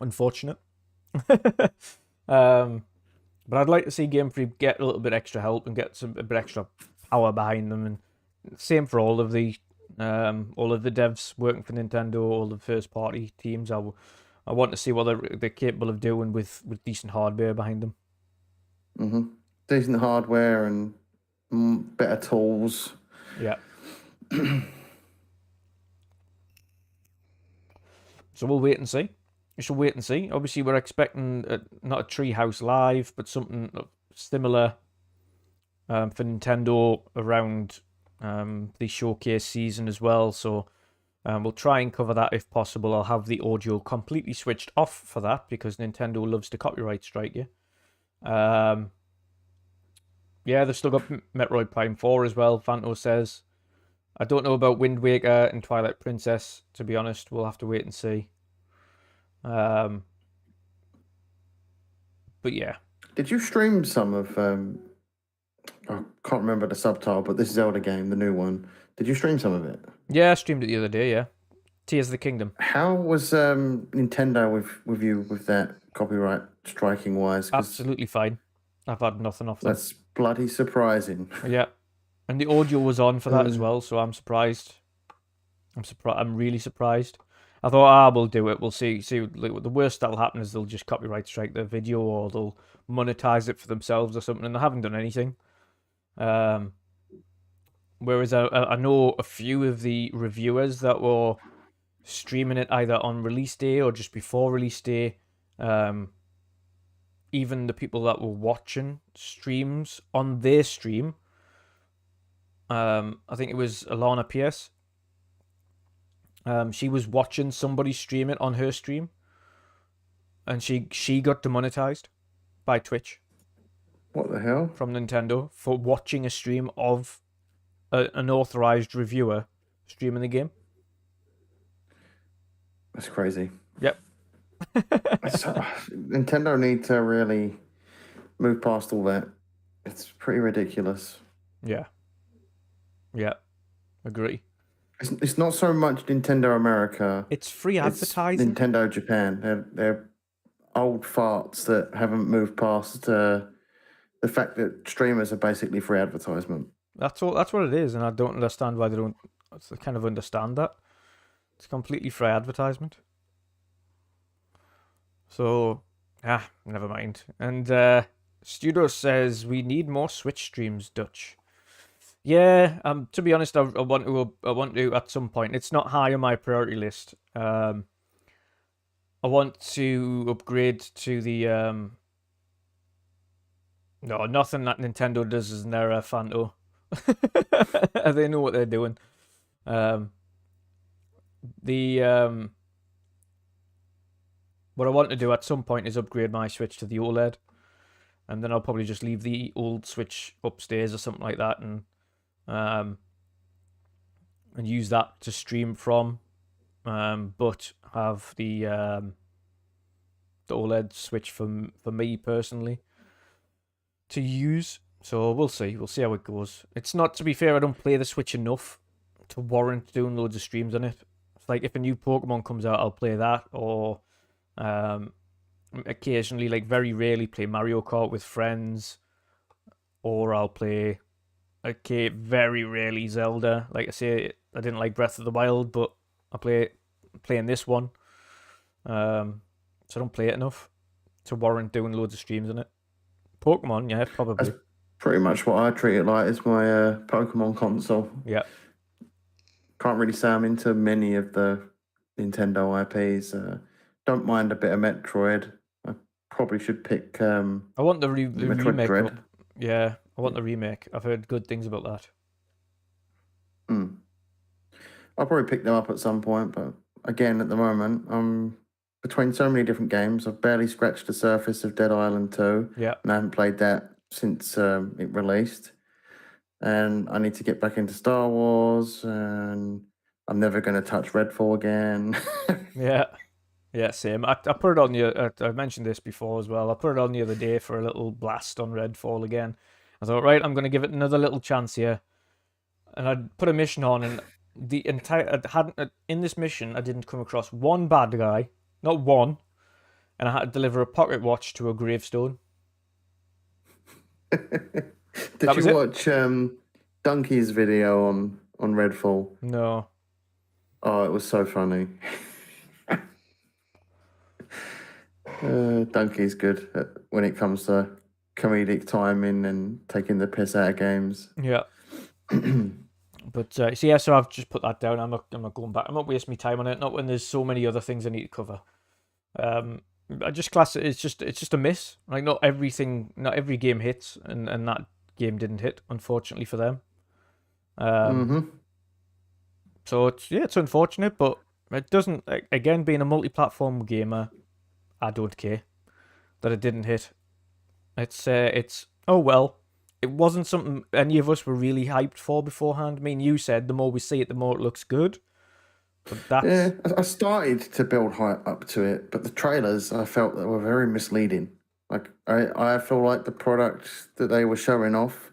unfortunate. But I'd like to see Game Freak get a little bit extra help and get a bit extra power behind them, and same for all of the devs working for Nintendo, all the first party teams. I want to see what they're capable of doing with decent hardware behind them. Decent hardware and better tools. Yeah. So we'll wait and see. We shall wait and see. Obviously, we're expecting not a Treehouse Live, but something similar for Nintendo around the showcase season as well. So we'll try and cover that if possible. I'll have the audio completely switched off for that because Nintendo loves to copyright strike you. Yeah, they've still got Metroid Prime 4 as well, Fanto says. I don't know about Wind Waker and Twilight Princess, to be honest. We'll have to wait and see. But yeah. Did you stream some of I can't remember the subtitle, but this Zelda game, the new one. Did you stream some of it? Yeah, I streamed it the other day, yeah. Tears of the Kingdom. How was Nintendo with you with that copyright striking wise? Absolutely fine. I've had nothing off them. That's bloody surprising. Yeah. And the audio was on for that as well, so I'm surprised. I'm really surprised. I thought, we'll do it. We'll see. The worst that'll happen is they'll just copyright strike the video, or they'll monetize it for themselves or something, and they haven't done anything. Whereas I know a few of the reviewers that were streaming it either on release day or just before release day. Even the people that were watching streams on their stream, I think it was Alana Pierce. She was watching somebody stream it on her stream, and she got demonetized by Twitch. What the hell? From Nintendo for watching a stream of an authorized reviewer streaming the game. That's crazy. Yep. Nintendo need to really move past all that. It's pretty ridiculous. Yeah. Yeah. Agree. It's not so much Nintendo America. It's free advertising. It's Nintendo Japan. They're old farts that haven't moved past the fact that streamers are basically free advertisement. That's what it is, and I don't understand why they don't kind of understand that. It's completely free advertisement. So, never mind. And Studo says we need more Switch streams, Dutch. Yeah, to be honest, I want to at some point. It's not high on my priority list. I want to upgrade to the no, nothing that Nintendo does is an error, Fanto. They know what they're doing. What I want to do at some point is upgrade my Switch to the OLED, and then I'll probably just leave the old Switch upstairs or something like that, and use that to stream from, but have the OLED Switch for me personally to use. So we'll see how it goes. It's not, to be fair, I don't play the Switch enough to warrant doing loads of streams on it. It's like if a new Pokemon comes out, I'll play that, or occasionally, like very rarely, play Mario Kart with friends, or I'll play very rarely Zelda. Like I say, I didn't like Breath of the Wild, but I playing this one. So I don't play it enough to warrant doing loads of streams on it. Pokemon, yeah, probably. That's pretty much what I treat it like. It's my Pokemon console. Yeah. Can't really say I'm into many of the Nintendo IPs. Don't mind a bit of Metroid. I probably should pick. I want the remake. Dread. Yeah, I want the remake. I've heard good things about that. I'll probably pick them up at some point, but again, at the moment, I'm between so many different games. I've barely scratched the surface of Dead Island 2. Yeah. And I haven't played that since it released. and I need to get back into Star Wars, and I'm never going to touch Redfall again. Yeah, same. I put it on the. I mentioned this before as well. I put it on the other day for a little blast on Redfall again. I thought, right, I'm going to give it another little chance here, and I'd put a mission on, and the entire I hadn't in this mission I didn't come across one bad guy, not one, and I had to deliver a pocket watch to a gravestone. Did you watch Donkey's video on Redfall? No. Oh, it was so funny. Donkey's good when it comes to comedic timing and taking the piss out of games. Yeah. But so I've just put that down. I'm not going back. I'm not wasting my time on it. Not when there's so many other things I need to cover. I just class it. It's just a miss. Like not every game hits, and that game didn't hit, unfortunately for them. So it's unfortunate, but it doesn't. Again, being a multi-platform gamer, I don't care that it didn't hit. It's oh well. It wasn't something any of us were really hyped for beforehand. I mean, you said the more we see it, the more it looks good. But that's... I started to build hype up to it, but the trailers I felt that were very misleading. Like I feel like the product that they were showing off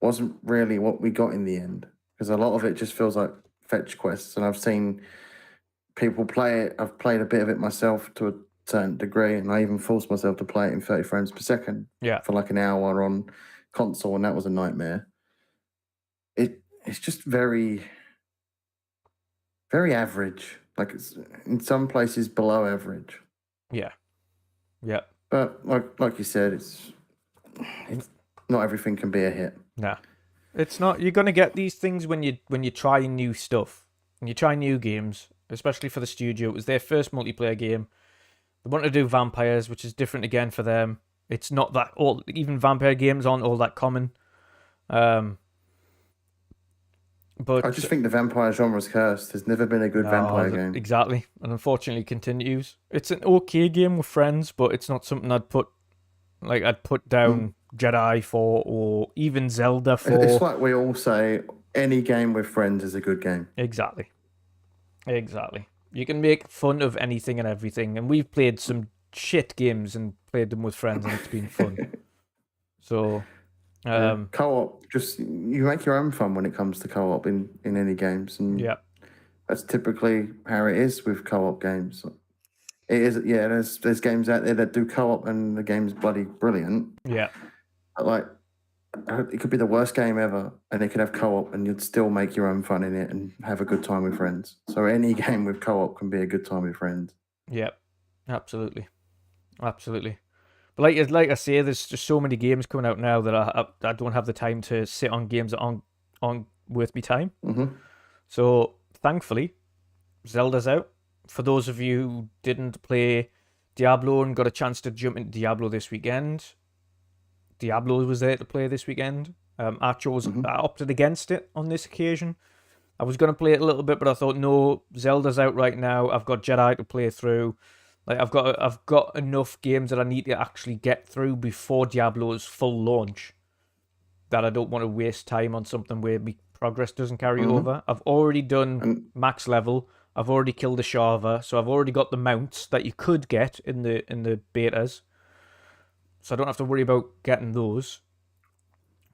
wasn't really what we got in the end, because a lot of it just feels like fetch quests, and I've seen people play it. I've played a bit of it myself to a certain degree, and I even forced myself to play it in 30 frames per second for like an hour on console, and that was a nightmare. It's just very, very average. Like it's in some places below average. Yeah. But like you said, it's not everything can be a hit. Nah, it's not. You're gonna get these things when you try new stuff, and you try new games, especially for the studio. It was their first multiplayer game. They wanted to do vampires, which is different again for them. It's not that all. Even vampire games aren't all that common. But I just think the vampire genre is cursed. There's never been a good vampire game. Exactly, and unfortunately continues. It's an okay game with friends, but it's not something I'd put down Jedi for, or even Zelda for. It's like we all say, any game with friends is a good game. Exactly. You can make fun of anything and everything, and we've played some shit games and played them with friends, and it's been fun. So, co-op, just you make your own fun when it comes to co-op in any games, and that's typically how it is with co-op games. It is, there's games out there that do co-op, and the game's bloody brilliant. Yeah, but like it could be the worst game ever, and it could have co-op, and you'd still make your own fun in it and have a good time with friends. So any game with co-op can be a good time with friends. Yeah, absolutely. But like I say, there's just so many games coming out now that I don't have the time to sit on games that aren't worth me time. So thankfully, Zelda's out. For those of you who didn't play Diablo and got a chance to jump into Diablo this weekend, Diablo was there to play this weekend. I opted against it on this occasion. I was going to play it a little bit, but I thought, no, Zelda's out right now. I've got Jedi to play through. Like I've got enough games that I need to actually get through before Diablo's full launch, that I don't want to waste time on something where my progress doesn't carry over. I've already done max level. I've already killed a Shava, so I've already got the mounts that you could get in the betas. So I don't have to worry about getting those.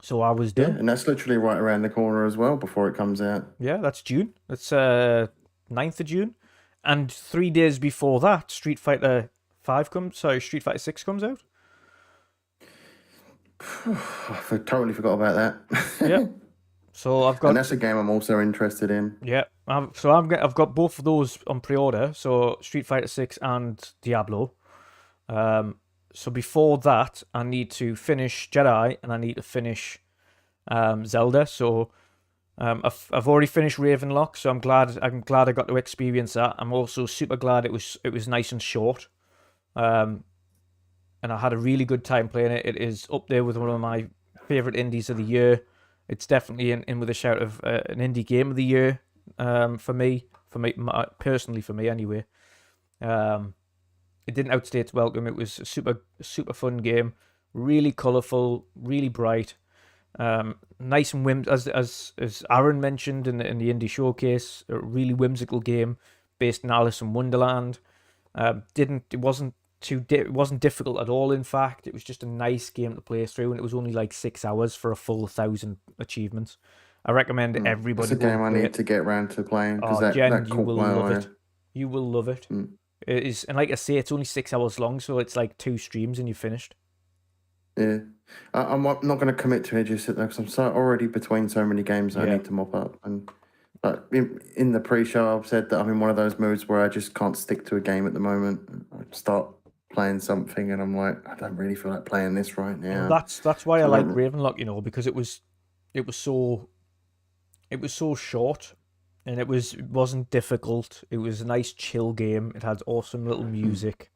So I was done. Yeah, and that's literally right around the corner as well before it comes out. Yeah, that's June. That's 9th of June. And 3 days before that, Street Fighter 6 comes out. I totally forgot about that. Yeah. So I've got, and that's a game I'm also interested in. Yeah. I've got both of those on pre-order. So Street Fighter 6 and Diablo. So before that, I need to finish Jedi and I need to finish Zelda. So I've already finished Ravenlock, so I'm glad I got to experience that. I'm also super glad it was nice and short, and I had a really good time playing it. It is up there with one of my favorite indies of the year. It's definitely in with a shout of an indie game of the year for me personally anyway. It didn't outstay its welcome. It was a super fun game, really colourful, really bright. Nice and as Aaron mentioned in the indie showcase, a really whimsical game based in Alice in Wonderland. It wasn't it wasn't difficult at all. In fact, it was just a nice game to play through, and it was only like 6 hours for a full 1,000 achievements. I recommend That's everybody a go game and I play need it. to get around to playing because Oh, Jen, that you caught will my love eye. it. You will love it. It is, and like I say, it's only 6 hours long, so it's like 2 streams and you're finished. Yeah, I'm not going to commit to it just yet because I'm already between so many games that I need to mop up. And in the pre-show, I've said that I'm in one of those moods where I just can't stick to a game at the moment. I start playing something and I'm like, I don't really feel like playing this right now. Well, that's why I like Ravenlock, because it was so short, and it wasn't difficult. It was a nice chill game. It had awesome little music.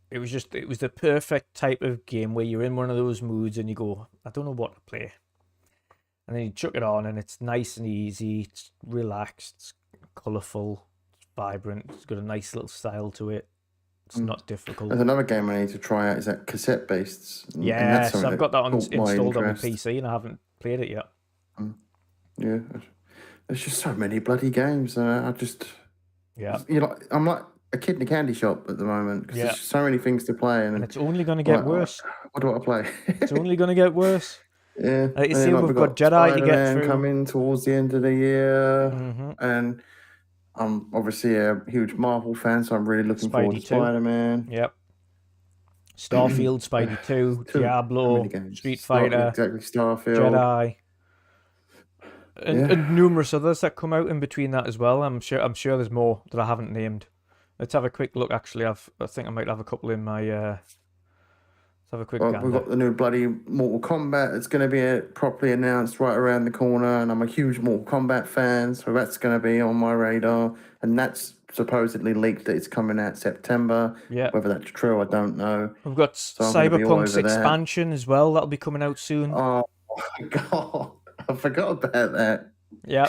It was the perfect type of game where you're in one of those moods and you go, I don't know what to play. And then you chuck it on and it's nice and easy, it's relaxed, it's colourful, it's vibrant, it's got a nice little style to it. It's not difficult. There's another game I need to try out, is that cassette based. Yes, I've got that installed on my PC and I haven't played it yet. Yeah. There's just so many bloody games. I just... Yeah. I'm like a kid in a candy shop at the moment because there's so many things to play. And it's only going to get worse. What do I play? It's only going to get worse. Yeah. You see, we've got Jedi to get through. Coming towards the end of the year. And I'm obviously a huge Marvel fan, so I'm really looking forward to Spider-Man. Yep. Starfield, Spidey 2, Diablo, Street Fighter, Starfield, Jedi, and numerous others that come out in between that as well. I'm sure there's more that I haven't named. Let's have a quick look. Actually, I think I might have a couple in my. Let's have a quick gander. We've got the new bloody Mortal Kombat that's going to be properly announced right around the corner, and I'm a huge Mortal Kombat fan, so that's going to be on my radar. And that's supposedly leaked that it's coming out September. Yeah. Whether that's true, I don't know. We've got Cyberpunk's expansion as well. That'll be coming out soon. Oh my god, I forgot about that. Yeah.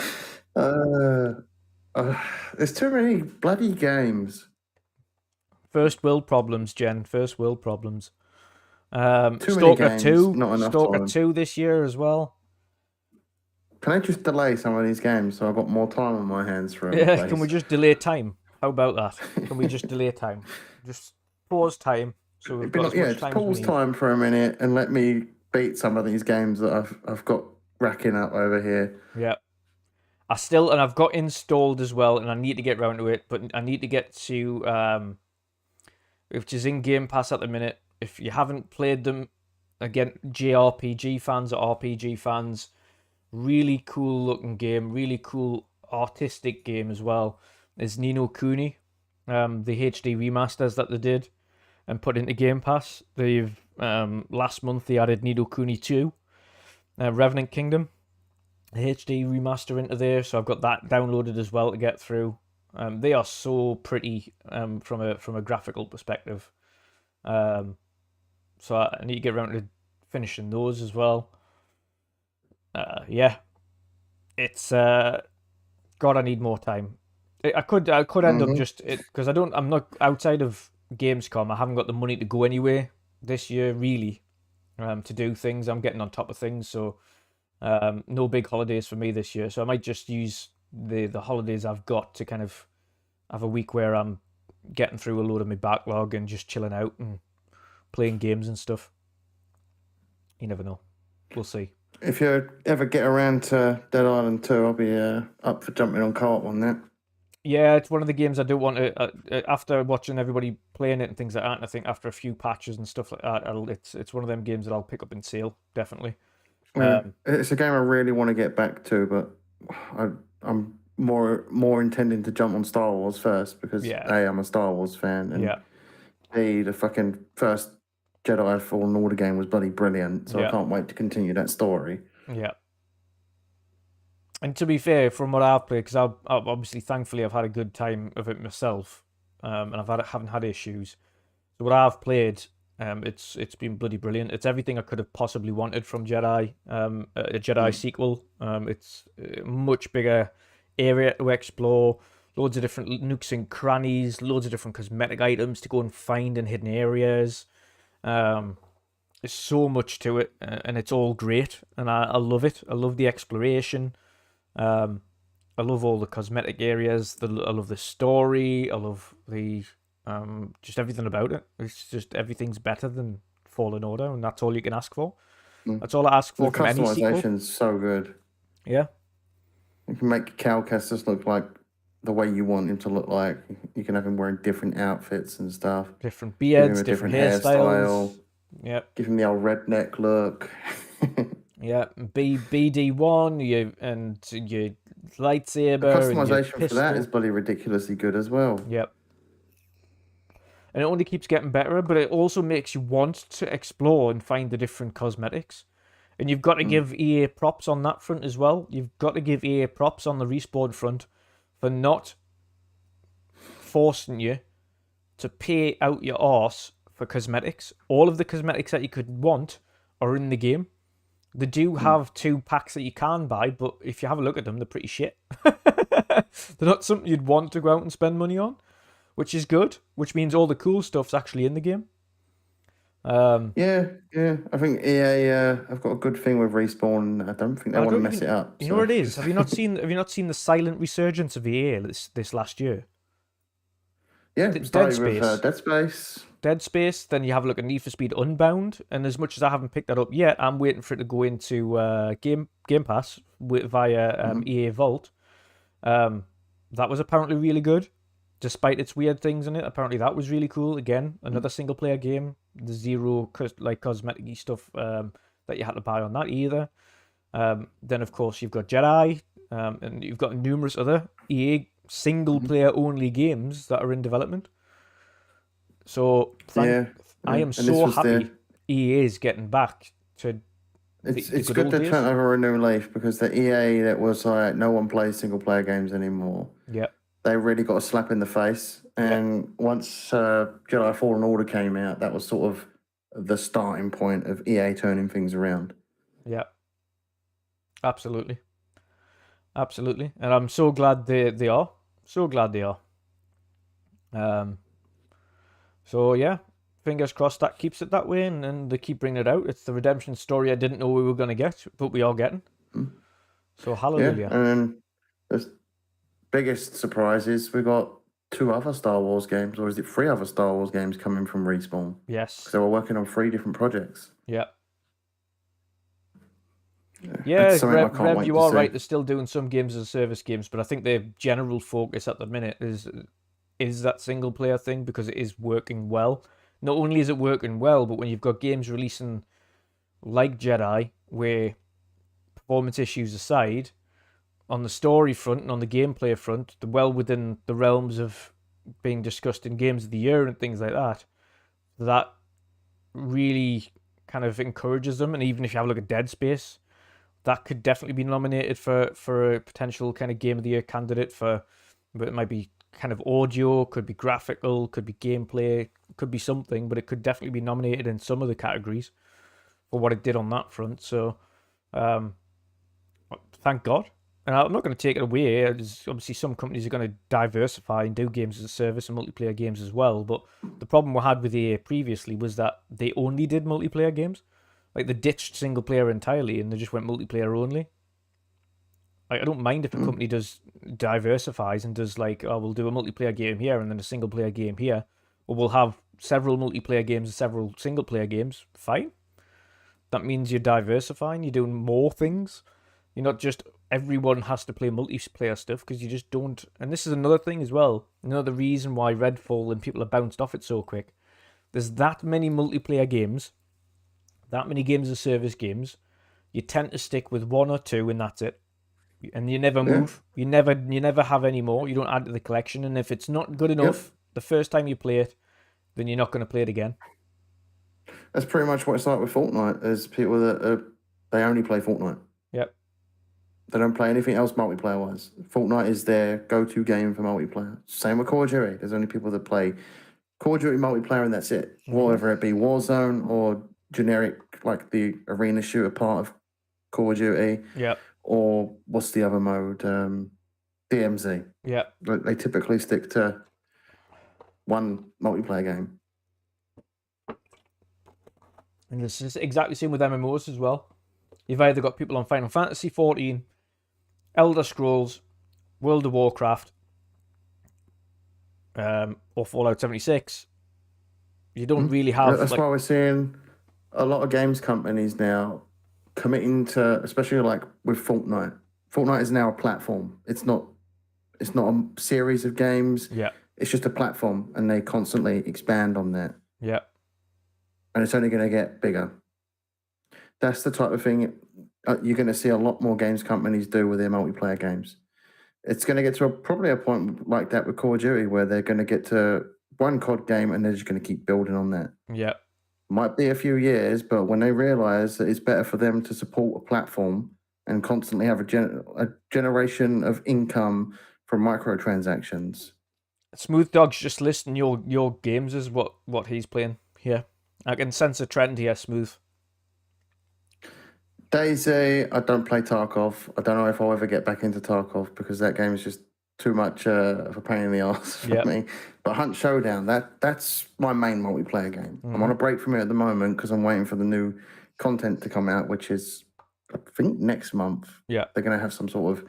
There's too many bloody games. First world problems, Jen. First world problems. Stalker 2. Not enough Stalker time. 2 this year as well. Can I just delay some of these games so I've got more time on my hands for them? Yeah, can we just delay time? How about that? Can we just delay time? Just pause time so we've got as much time. Pause time for a minute and let me beat some of these games that I've got racking up over here. Yeah. I've got installed as well, and I need to get round to it, but I need to get to which is in Game Pass at the minute. If you haven't played them, again, JRPG fans or RPG fans, really cool looking game, really cool artistic game as well, is Ni no Kuni, the HD remasters that they did and put into Game Pass. They've last month they added Ni no Kuni 2, Revenant Kingdom, the HD remaster into there, so I've got that downloaded as well to get through. They are so pretty from a graphical perspective. So I need to get around to finishing those as well. Yeah, it's God, I need more time. I could end up just because I'm not outside of Gamescom. I haven't got the money to go anywhere this year really, to do things. I'm getting on top of things, so no big holidays for me this year. So I might just use the holidays I've got to kind of have a week where I'm getting through a load of my backlog and just chilling out and playing games and stuff. You never know. We'll see. If you ever get around to Dead Island 2, I'll be up for jumping on co-op on that. Yeah, it's one of the games I do want to. After watching everybody playing it and things like that, and I think after a few patches and stuff like that, it's one of them games that I'll pick up in sale, definitely. It's a game I really want to get back to, but I'm more intending to jump on Star Wars first because A, I'm a Star Wars fan, and B, the fucking first Jedi Fallen Order game was bloody brilliant, so I can't wait to continue that story. Yeah. And to be fair, from what I've played, because I've obviously, thankfully, I've had a good time of it myself, and haven't had issues. So what I've played, it's been bloody brilliant. It's everything I could have possibly wanted from Jedi, a Jedi sequel. It's a much bigger area to explore, loads of different nooks and crannies, loads of different cosmetic items to go and find in hidden areas. there's so much to it, and it's all great, and I love it. I love the exploration. I love all the cosmetic areas. I love the story. I love the just everything about it. It's just everything's better than Fallen Order, and that's all you can ask for. Mm. That's all I ask The for from any sequel. customization's so good. Yeah, You can make Cal Kestis look like the way you want him to look like. You can have him wearing different outfits and stuff. different Give him beards, a different different hairstyles. hairstyle. Yeah, Give him the old redneck look. yeah. BD1, and your The lightsaber and your customization for that pistol. is bloody ridiculously good as well. Yep. And it only keeps getting better, but it also makes you want to explore and find the different cosmetics. And you've got to give EA props on that front as well. You've got to give EA props on the Respawn front for not forcing you to pay out your arse for cosmetics. All of the cosmetics that you could want are in the game. They do have 2 packs that you can buy, but if you have a look at them, they're pretty shit. They're not something you'd want to go out and spend money on, which is good, which means all the cool stuff's actually in the game. Yeah. I think EA have got a good thing with Respawn. I don't think they want to mess it up. You know what it is? Have you not seen the silent resurgence of EA this last year? Yeah, Dead started with Space. Dead Space. Dead Space, then you have a look at Need for Speed Unbound, and as much as I haven't picked that up yet, I'm waiting for it to go into Game Pass via EA Vault. That was apparently really good, despite its weird things in it. Apparently that was really cool. Again, another single player game. The zero cosmetic-y stuff that you had to buy on that either. Then of course you've got Jedi, and you've got numerous other EA single player only games that are in development. So I am so happy EA is getting back to. It's good to turn over a new leaf, because the EA that was like no one plays single player games anymore. Yeah, they really got a slap in the face. And once Jedi Fallen Order came out, that was sort of the starting point of EA turning things around. Yeah, absolutely, and I'm so glad they are. So glad they are. So yeah, fingers crossed that keeps it that way, and they keep bringing it out. It's the redemption story I didn't know we were going to get, but we are getting. So hallelujah. Yeah, and then the biggest surprise is we got 2 other Star Wars games, or is it 3 other Star Wars games coming from Respawn? Yes. So we're working on 3 different projects. Yeah. Yeah, Rev, you are right. They're still doing some games as service games, but I think their general focus at the minute is that single player thing, because it is working well. Not only is it working well, but when you've got games releasing like Jedi, where performance issues aside, on the story front and on the gameplay front, they're well within the realms of being discussed in Games of the Year and things like that. That really kind of encourages them. And even if you have a look at Dead Space, that could definitely be nominated for a potential kind of Game of the Year candidate but it might be kind of audio, could be graphical, could be gameplay, could be something, but it could definitely be nominated in some of the categories for what it did on that front. So, thank God. And I'm not going to take it away. Obviously, some companies are going to diversify and do games as a service and multiplayer games as well. But the problem we had with EA previously was that they only did multiplayer games. Like, they ditched single player entirely and they just went multiplayer only. Like, I don't mind if a company diversifies and does like, oh, we'll do a multiplayer game here and then a single player game here. Or we'll have several multiplayer games and several single player games. Fine. That means you're diversifying. You're doing more things. You're not just everyone has to play multiplayer stuff, because you just don't. And this is another thing as well. Another reason why Redfall and people are bounced off it so quick. There's that many multiplayer games, that many games as service games. You tend to stick with 1 or 2 and that's it. And you never move. You never have any more. You don't add to the collection. And if it's not good enough the first time you play it, then you're not going to play it again. That's pretty much what it's like with Fortnite. There's people that they only play Fortnite. Yep. They don't play anything else multiplayer-wise. Fortnite is their go-to game for multiplayer. Same with Call of Duty. There's only people that play Call of Duty multiplayer and that's it. Whether it be Warzone or generic, like the arena shooter part of Call of Duty. Yep. Or what's the other mode? DMZ. Yeah. They typically stick to one multiplayer game. And it's just exactly the same with MMOs as well. You've either got people on Final Fantasy 14, Elder Scrolls, World of Warcraft, or Fallout 76. You don't really have That's like, why we're seeing a lot of games companies now committing to, especially like with Fortnite. Fortnite is now a platform. It's not a series of games. yeah, It's just a platform, and they constantly expand on that, yeah, and it's only going to get bigger. That's the type of thing you're going to see a lot more games companies do with their multiplayer games. It's going to get to probably a point like that with Call of Duty, where they're going to get to one COD game and they're just going to keep building on that. yeah. Might be a few years, but when they realize that it's better for them to support a platform and constantly have a generation of income from microtransactions. Smooth Dog's just listing your games as what he's playing here. I can sense a trend here, Smooth. DayZ, I don't play Tarkov. I don't know if I'll ever get back into Tarkov because that game is just too much of a pain in the ass for me. But Hunt Showdown, that's my main multiplayer game. I'm on a break from it at the moment because I'm waiting for the new content to come out, which is, I think, next month. Yeah. They're going to have some sort of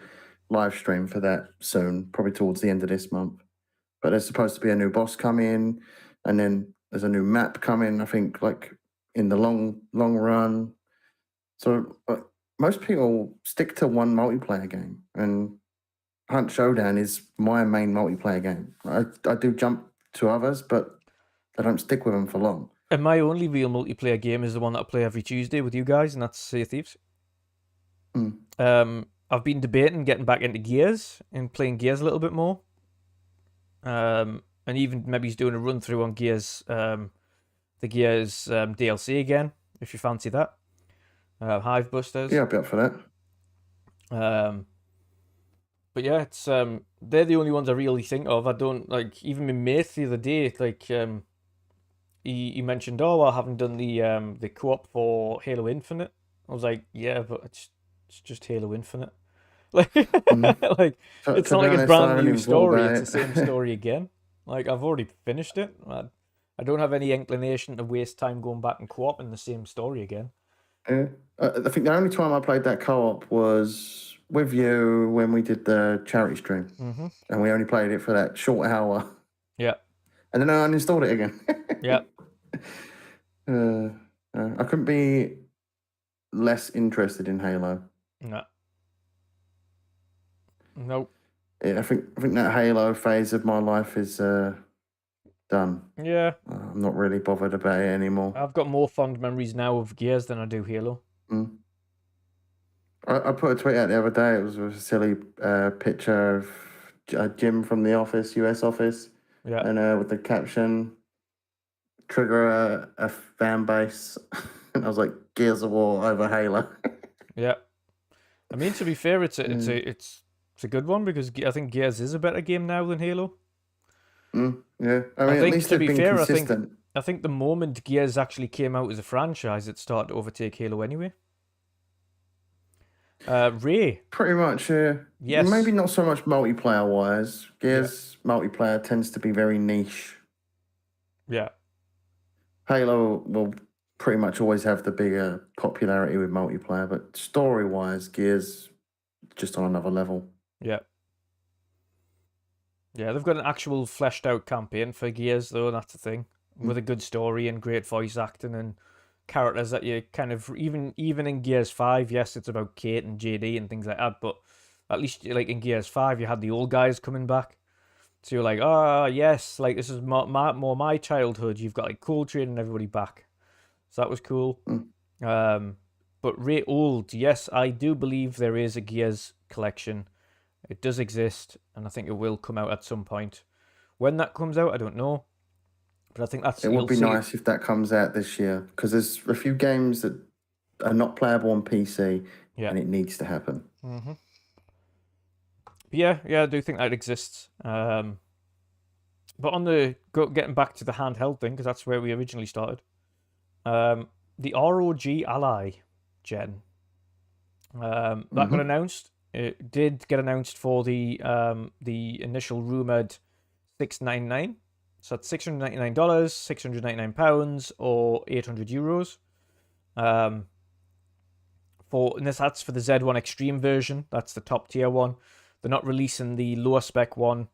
live stream for that soon, probably towards the end of this month. But there's supposed to be a new boss coming, and then there's a new map coming, I think, like in the long run. So most people stick to one multiplayer game, and Hunt Showdown is my main multiplayer game. I do jump to others, but I don't stick with them for long. And my only real multiplayer game is the one that I play every Tuesday with you guys, and that's Sea of Thieves. I've been debating getting back into Gears and playing Gears a little bit more. And even maybe he's doing a run through on Gears, the Gears DLC again, if you fancy that. Hive Busters. Yeah, I'll be up for that. But yeah, it's they're the only ones I really think of. I don't like, even my mate the other day, like he mentioned, oh, I haven't done the co-op for Halo Infinite. I was like, yeah, but it's just Halo Infinite. Like, like it's not like a brand new story. It's the same story again. Like, I've already finished it. I don't have any inclination to waste time going back and co-op in the same story again. Yeah. I think the only time I played that co-op was with you when we did the charity stream. And we only played it for that short hour. Yeah. And then I uninstalled it again. Yeah. I couldn't be less interested in Halo. No. Nope. Yeah, I think that Halo phase of my life is done. Yeah. I'm not really bothered about it anymore. I've got more fond memories now of Gears than I do Halo. I put a tweet out the other day. It was a silly picture of Jim from the office, US office. Yeah. And with the caption, trigger a fan base. And I was like, Gears of War over Halo. Yeah. I mean, to be fair, it's a good one because I think Gears is a better game now than Halo. Yeah, I mean, I think, at least to be fair, consistent. I think the moment Gears actually came out as a franchise, it started to overtake Halo anyway. Ray. Pretty much, yeah. Yes. Maybe not so much multiplayer-wise. Gears multiplayer tends to be very niche. Yeah. Halo will pretty much always have the bigger popularity with multiplayer, but story-wise, Gears just on another level. Yeah. Yeah, they've got an actual fleshed out campaign for Gears, though, that's the thing. With a good story and great voice acting and characters that you kind of, even in Gears 5, yes, it's about Kate and JD and things like that, but at least like in Gears 5, you had the old guys coming back. So you're like, oh, yes, like this is more my childhood. You've got like Coltrane and everybody back. So that was cool. But Ray Old, yes, I do believe there is a Gears collection. It does exist, and I think it will come out at some point. When that comes out, I don't know. But I think that's... It would be nice if that comes out this year, because there's a few games that are not playable on PC, and it needs to happen. Yeah, I do think that exists. But on the... getting back to the handheld thing, because that's where we originally started. The ROG Ally Gen. That got announced. It did get announced for the initial rumored $699. So that's $699, £699, or €800. And that's for the Z1 Extreme version. That's the top tier one. They're not releasing the lower spec one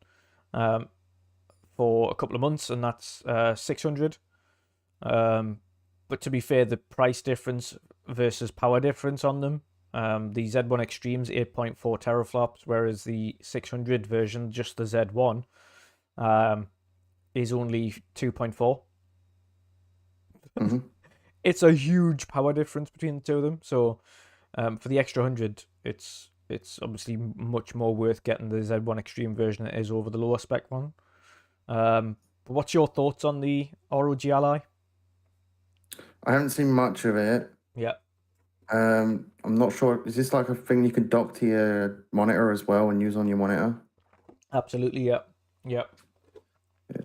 for a couple of months, and that's 600. But to be fair, the price difference versus power difference on them, the Z1 Extreme's 8.4 teraflops, whereas the 600 version, just the Z1, is only 2.4. Mm-hmm. It's a huge power difference between the two of them. So for the extra 100, it's obviously much more worth getting the Z1 Extreme version than it is over the lower spec one. But what's your thoughts on the ROG Ally? I haven't seen much of it. Yeah. I'm not sure. Is this like a thing you can dock to your monitor as well and use on your monitor? Absolutely, yeah. Yeah.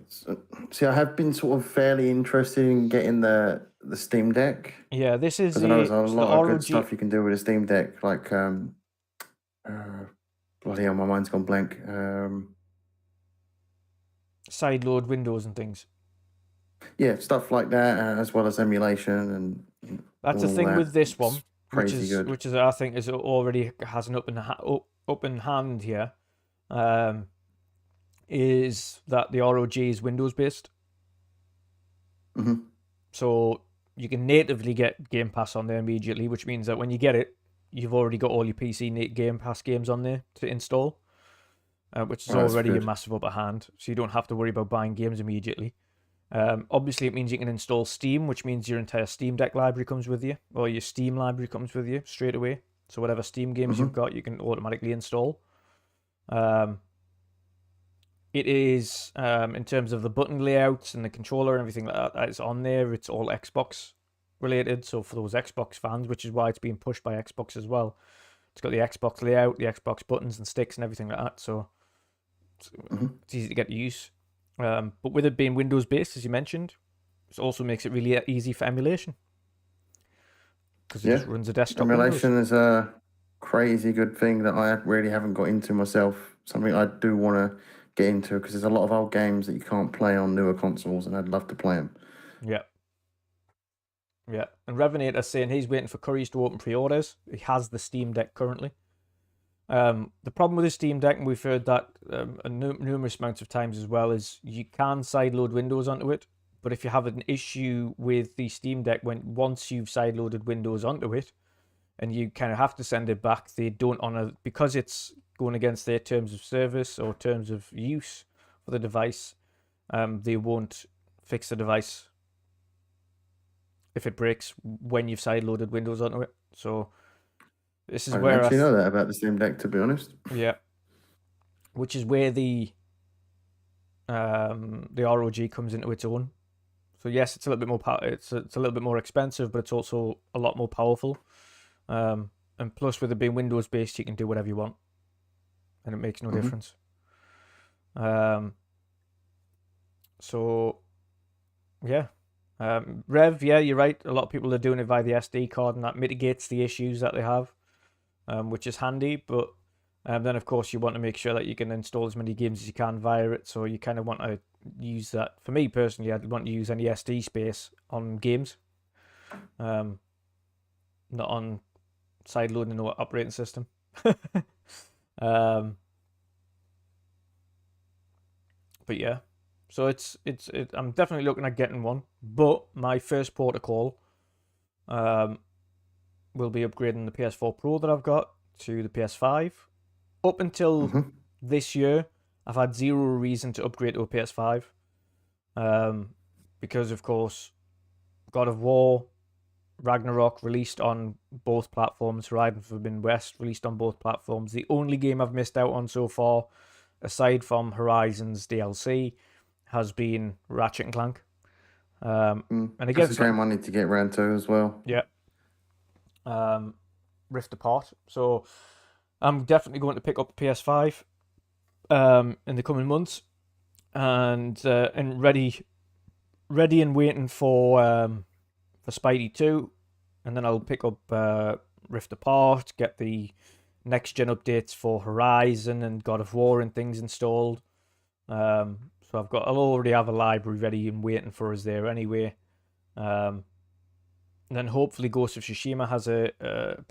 See, I have been sort of fairly interested in getting the Steam Deck. Yeah, this is because I know there's a lot of good ROG... stuff you can do with a Steam Deck, like bloody hell, my mind's gone blank. Sideload windows and things. Yeah, stuff like that, as well as emulation and that's the thing that. with this one, It's which is I think is already has an up in hand here. Is that the ROG is Windows based. Mm-hmm. So you can natively get Game Pass on there immediately, which means that when you get it, you've already got all your PC Game Pass games on there to install, which is already a massive upper hand. So you don't have to worry about buying games immediately. Obviously, it means you can install Steam, which means your entire Steam Deck library comes with you, or your Steam library comes with you straight away. So whatever Steam games you've got, you can automatically install. It is, in terms of the button layouts and the controller and everything like that is on there. It's all Xbox related. So for those Xbox fans, which is why it's being pushed by Xbox as well. It's got the Xbox layout, the Xbox buttons and sticks and everything like that. So it's easy to get used. But with it being Windows based, as you mentioned, it also makes it really easy for emulation. Because it just runs a desktop. Emulation is a crazy good thing that I really haven't got into myself. Something I do want to get into, because there's a lot of old games that you can't play on newer consoles, and I'd love to play them. Yeah. Yeah. And Revenator's saying he's waiting for Curry's to open pre-orders. He has the Steam Deck currently. The problem with the Steam Deck, and we've heard that numerous amounts of times as well, is you can sideload Windows onto it. But if you have an issue with the Steam Deck, once you've sideloaded Windows onto it, and you kind of have to send it back, they don't honor, because it's going against their terms of service or terms of use for the device. They won't fix the device if it breaks when you've sideloaded Windows onto it. So this is where I actually know that about the Steam Deck, to be honest. Yeah, which is where the ROG comes into its own. So yes, it's a little bit more it's a little bit more expensive, but it's also a lot more powerful. And plus, with it being Windows based, you can do whatever you want, and it makes no difference. So yeah. Rev, yeah, you're right. A lot of people are doing it via the SD card, and that mitigates the issues that they have, which is handy. But then, of course, you want to make sure that you can install as many games as you can via it. So you kind of want to use that. For me personally, I'd want to use any SD space on games, not on sideloading or operating system. But yeah. So I'm definitely looking at getting one, but my first protocol will be upgrading the PS4 Pro that I've got to the PS5. Up until this year, I've had zero reason to upgrade to a PS5, because of course, God of War, Ragnarok released on both platforms. Horizon Forbidden West released on both platforms. The only game I've missed out on so far, aside from Horizon's DLC, has been Ratchet and Clank. And again, it's a game I need to get around to as well. Yeah. Rift Apart. So I'm definitely going to pick up the PS5 in the coming months, and ready and waiting for Spidey 2, and then I'll pick up Rift Apart, get the next gen updates for Horizon and God of War and things installed. So I'll already have a library ready and waiting for us there anyway. And then hopefully Ghost of Tsushima has a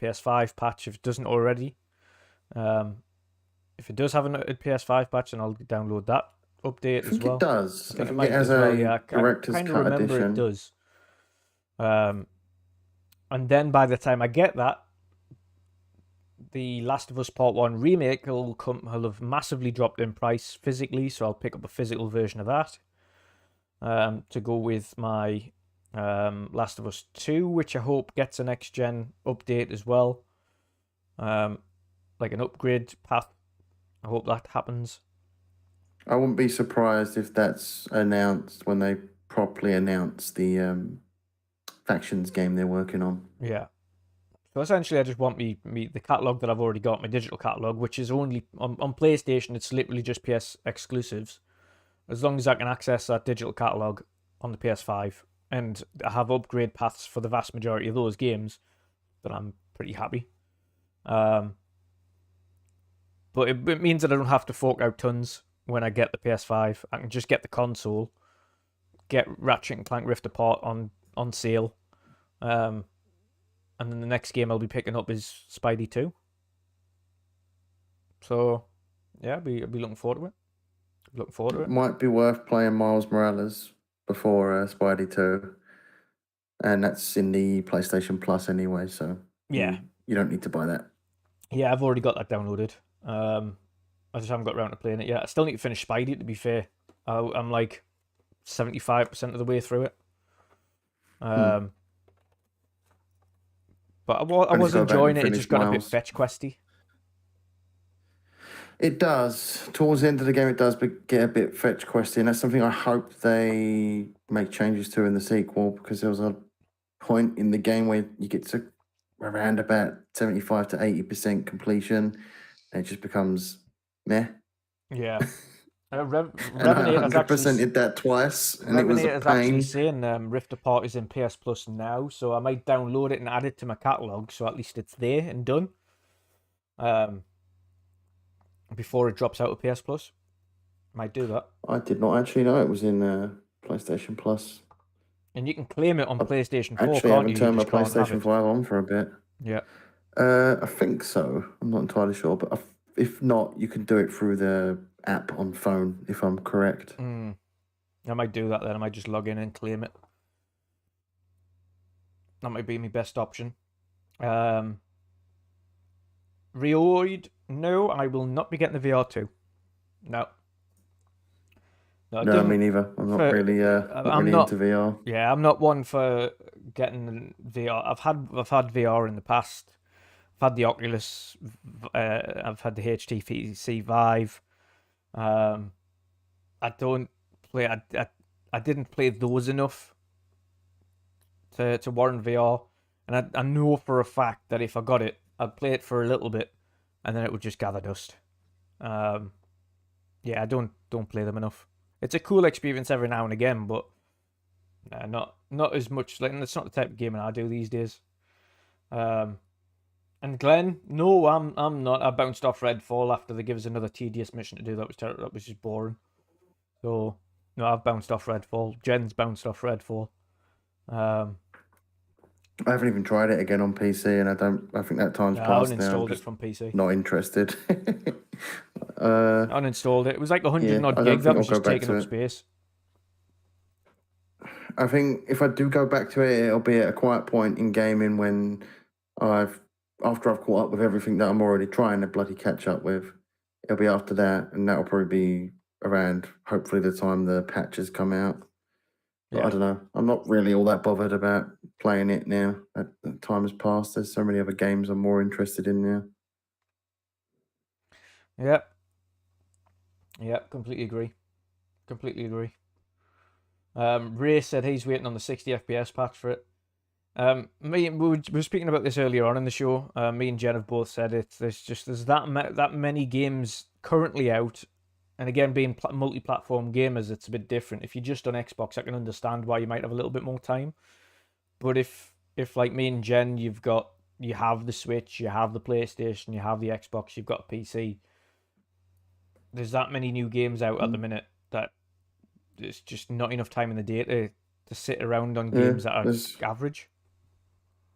PS5 patch if it doesn't already. If it does have a PS5 patch, then I'll download that update I as think it well. does. I think it it might has as well. a Yeah, I director's kind of cut remember it edition. does. And then by the time I get that, the Last of Us Part 1 remake will have massively dropped in price physically, so I'll pick up a physical version of that to go with my Last of Us 2, which I hope gets a next-gen update as well. Like an upgrade path. I hope that happens. I wouldn't be surprised if that's announced when they properly announce the Factions game they're working on. Yeah. So essentially, I just want the catalog that I've already got, my digital catalog, which is only on PlayStation. It's literally just PS exclusives. As long as I can access that digital catalog on the PS5, and I have upgrade paths for the vast majority of those games, then I'm pretty happy. But it means that I don't have to fork out tons when I get the PS5. I can just get the console, get Ratchet and Clank Rift Apart on sale. And then the next game I'll be picking up is Spidey 2. So, yeah, I'll be looking forward to it. Looking forward to it. Might be worth playing Miles Morales before Spidey 2. And that's in the PlayStation Plus anyway, so Yeah. You don't need to buy that. Yeah, I've already got that downloaded. I just haven't got around to playing it yet. I still need to finish Spidey, to be fair. I'm like 75% of the way through it. But I was enjoying it. It just got a bit fetch questy. It does. Towards the end of the game, it does get a bit fetch questy, and that's something I hope they make changes to in the sequel, because there was a point in the game where you get to around about 75 to 80% completion, and it just becomes meh. Yeah. And I 100% did that twice, and it was a pain. Revenator's actually saying Rift Apart is in PS Plus now, so I might download it and add it to my catalogue, so at least it's there and done. Before it drops out of PS Plus. Might do that. I did not actually know it was in PlayStation Plus. And you can claim it on PlayStation 4, actually, can't I haven't turned my can't PlayStation 5 on for a bit. Yeah. I think so. I'm not entirely sure, but if not, you can do it through the app on phone, if I'm correct. I might do that then. I might just log in and claim it. That might be my best option. Reoid, no, I will not be getting the VR2. No. No, me neither. I'm not really into VR. Yeah, I'm not one for getting VR. I've had VR in the past. I've had the Oculus. I've had the HTC Vive. I don't play. I didn't play those enough to warrant VR, and I know for a fact that if I got it, I'd play it for a little bit, and then it would just gather dust. Yeah, I don't play them enough. It's a cool experience every now and again, but not as much. Like, it's not the type of gaming I do these days. And Glenn, no, I'm not. I bounced off Redfall after they give us another tedious mission to do. That was terrible. That was just boring. So no, I've bounced off Redfall. Jen's bounced off Redfall. I haven't even tried it again on PC, and I think that time's passed now. I uninstalled it from PC. Not interested. I uninstalled it. It was like 100 odd gig. That was just taking up space. I think if I do go back to it, it'll be at a quiet point in gaming when after I've caught up with everything that I'm already trying to bloody catch up with. It'll be after that, and that'll probably be around, hopefully, the time the patches come out. But I don't know. I'm not really all that bothered about playing it now. That time has passed. There's so many other games I'm more interested in now. Yep, completely agree. Ray said he's waiting on the 60 FPS patch for it. We were speaking about this earlier on in the show. Me and Jen have both said it. There's that many games currently out, and again, being multi-platform gamers, it's a bit different. If you're just on Xbox, I can understand why you might have a little bit more time. But if like me and Jen, you have the Switch, you have the PlayStation, you have the Xbox, you've got a PC. There's that many new games out at the minute that there's just not enough time in the day to sit around on games that are average.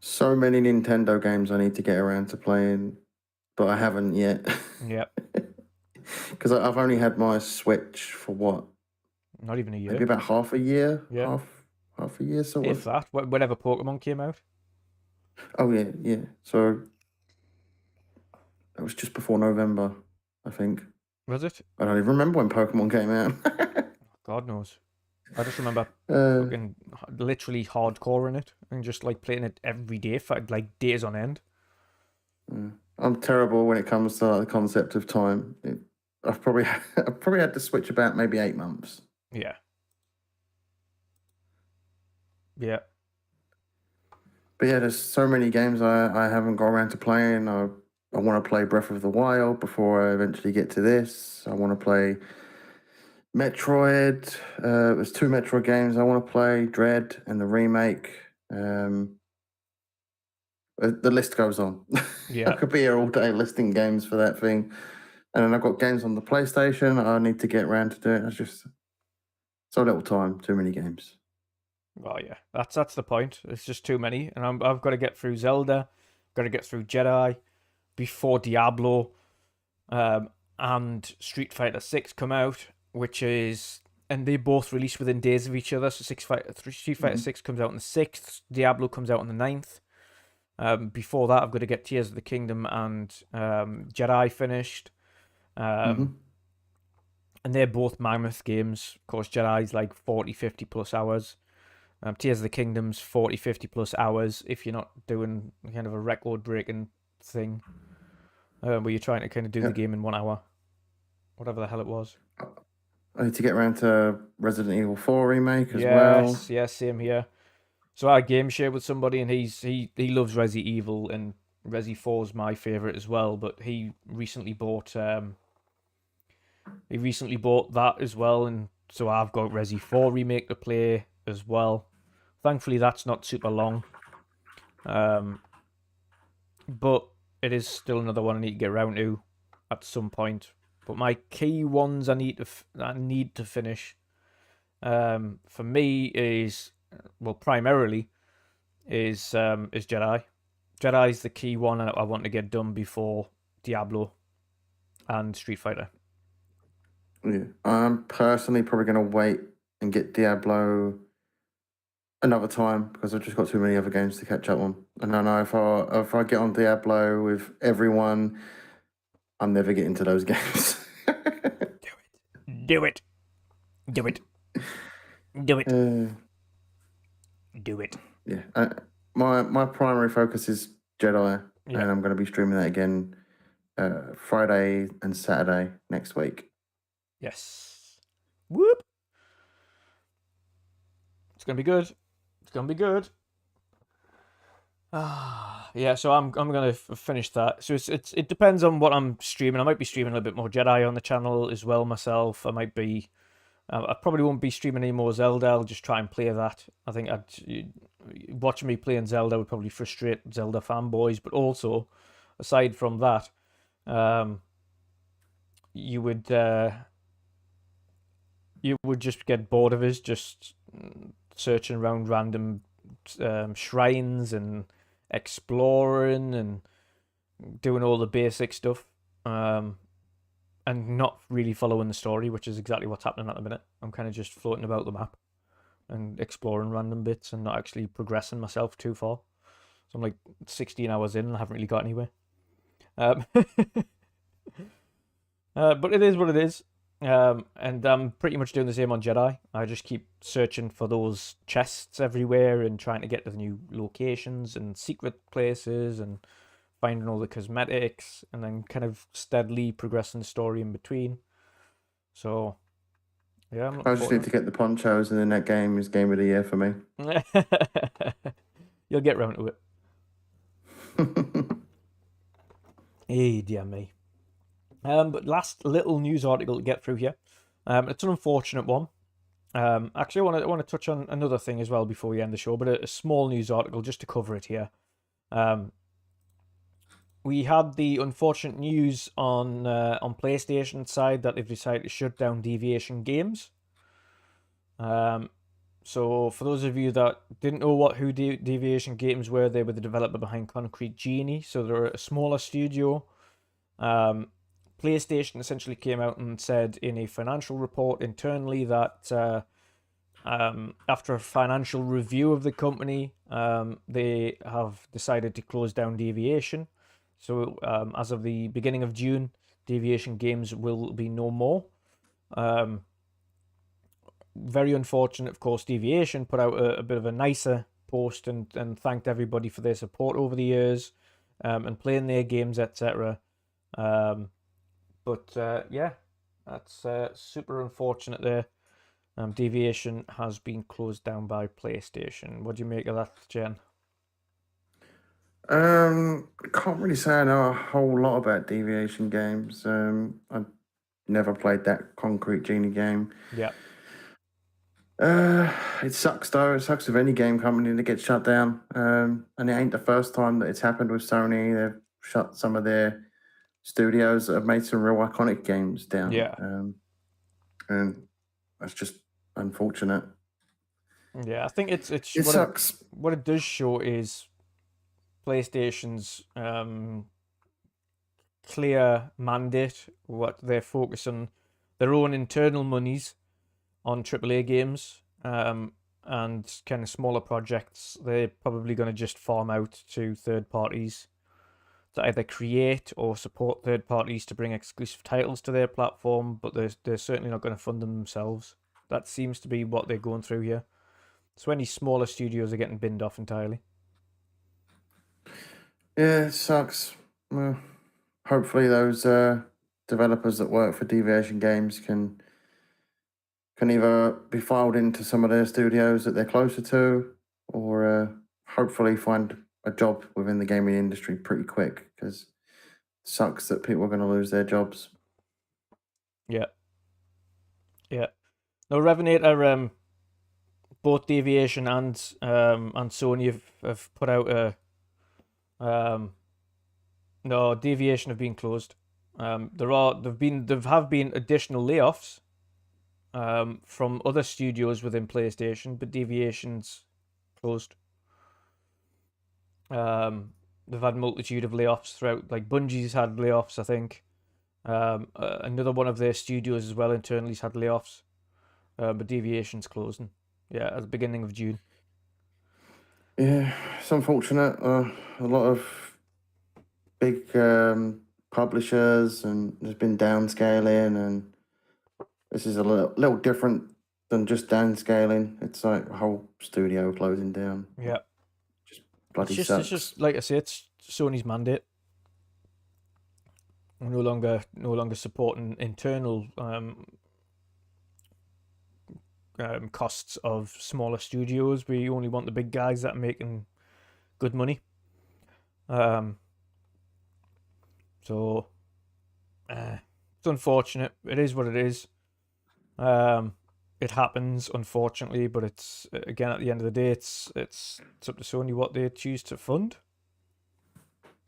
So many Nintendo games I need to get around to playing, but I haven't yet. Yep. Because I've only had my Switch for what? Not even a year. Maybe about half a year. Yeah. Half a year, sort If of. that, whenever Pokemon came out. Oh yeah, yeah. So it was just before November, I think. Was it? I don't even remember when Pokemon came out. God knows. I just remember uh, fucking literally hardcore in it and just like playing it every day for like days on end. I'm terrible when it comes to the concept of time. I've probably had to switch about maybe 8 months. Yeah. Yeah. But yeah, there's so many games I haven't got around to playing. I want to play Breath of the Wild before I eventually get to this. I want to play Metroid. There's 2 Metroid games I want to play, Dread and the remake. The list goes on. I Yeah. could be here all day listing games for that thing. And then I've got games on the PlayStation. I need to get around to do it. It's just so little time, too many games. Well, yeah. That's the point. It's just too many, and I've got to get through Zelda, got to get through Jedi before Diablo, and Street Fighter 6 come out, and they both release within days of each other. So Street Fighter 6 comes out on the 6th, Diablo comes out on the 9th. Before that, I've got to get Tears of the Kingdom and Jedi finished. And they're both mammoth games. Of course, Jedi's like 40, 50 plus hours. Tears of the Kingdom's 40, 50 plus hours if you're not doing kind of a record breaking thing where you're trying to kind of do the game in 1 hour. Whatever the hell it was. I need to get around to Resident Evil 4 remake as well. Yes, same here. So I game share with somebody, and he loves Resi Evil, and Resi 4 is my favorite as well. But he recently bought that as well, and so I've got Resi 4 remake to play as well. Thankfully, that's not super long, but it is still another one I need to get around to at some point. But my key ones I need to finish, for me is, well, primarily is Jedi. Jedi's the key one I want to get done before Diablo and Street Fighter. Yeah, I'm personally probably going to wait and get Diablo another time because I've just got too many other games to catch up on. And I know if I get on Diablo with everyone, I'm never getting to those games. Do it. Do it. Do it. Do it. Yeah. My primary focus is Jedi, and I'm going to be streaming that again Friday and Saturday next week. Yes. Whoop. It's gonna be good. It's gonna be good. Yeah. So I'm gonna finish that. So it depends on what I'm streaming. I might be streaming a little bit more Jedi on the channel as well myself. I might be. I probably won't be streaming any more Zelda. I'll just try and play that. I think watching me playing Zelda would probably frustrate Zelda fanboys, but also, aside from that, you would just get bored of us just searching around random shrines and exploring and doing all the basic stuff. And not really following the story, which is exactly what's happening at the minute. I'm kind of just floating about the map and exploring random bits and not actually progressing myself too far. So I'm like 16 hours in and I haven't really got anywhere. But it is what it is. And I'm pretty much doing the same on Jedi. I just keep searching for those chests everywhere and trying to get to the new locations and secret places and finding all the cosmetics, and then kind of steadily progressing the story in between. So, yeah, I just need to get the ponchos, and then that game is game of the year for me. You'll get round to it. Hey, dear me. But last little news article to get through here. It's an unfortunate one. Actually, I want to touch on another thing as well before we end the show, but a small news article just to cover it here. We had the unfortunate news on PlayStation side that they've decided to shut down Deviation Games. So for those of you that didn't know who Deviation Games were, they were the developer behind Concrete Genie. So they're a smaller studio. PlayStation essentially came out and said in a financial report internally that after a financial review of the company, they have decided to close down Deviation. So as of the beginning of June, Deviation Games will be no more. Very unfortunate, of course. Deviation put out a bit of a nicer post and thanked everybody for their support over the years and playing their games, etc. But yeah, that's super unfortunate there. Deviation has been closed down by PlayStation. What do you make of that, Jen? Can't really say I know a whole lot about Deviation Games. I never played that Concrete Genie game. Yeah. It sucks though. It sucks with any game company that gets shut down. And it ain't the first time that it's happened with Sony. They've shut some of their studios that have made some real iconic games down. Yeah. And that's just unfortunate. Yeah, I think it sucks. What it does show is PlayStation's clear mandate, what they're focusing their own internal monies on AAA games, and kind of smaller projects. They're probably going to just farm out to third parties to either create or support third parties to bring exclusive titles to their platform, but they're certainly not going to fund them themselves. That seems to be what they're going through here. So any smaller studios are getting binned off entirely. Yeah, it sucks. Well, hopefully those developers that work for Deviation Games can either be filed into some of their studios that they're closer to, or hopefully find a job within the gaming industry pretty quick, because it sucks that people are going to lose their jobs. Yeah. Yeah. Now, Revenator, both Deviation and Sony have put out a no, Deviation have been closed. There have been additional layoffs from other studios within PlayStation, but Deviation's closed. They've had multitude of layoffs throughout. Like Bungie's had layoffs, I think. Another one of their studios as well internally has had layoffs, but Deviation's closing. Yeah, at the beginning of June. Yeah, it's unfortunate. A lot of big publishers, and there's been downscaling, and this is a little different than just downscaling. It's like a whole studio closing down. Yeah, just bloody sucks. It's just like I say, it's Sony's mandate. We're no longer supporting internal costs of smaller studios. We only want the big guys that are making good money. So it's unfortunate. It is what it is. It happens, unfortunately, but it's again at the end of the day, it's up to Sony what they choose to fund.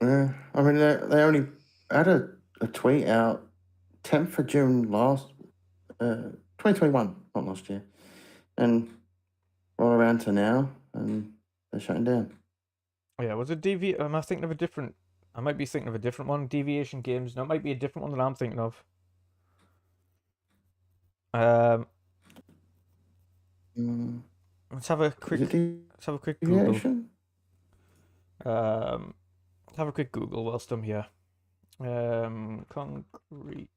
Yeah, I mean they only had a tweet out 10th of June 2021, not last year, and roll around to now, and they're shutting down. Yeah, was it DV? Am I thinking of a different? I might be thinking of a different one. Deviation Games. No, it might be a different one that I'm thinking of. Let's have a quick Google. Let's have a quick Google whilst I'm here. Concrete.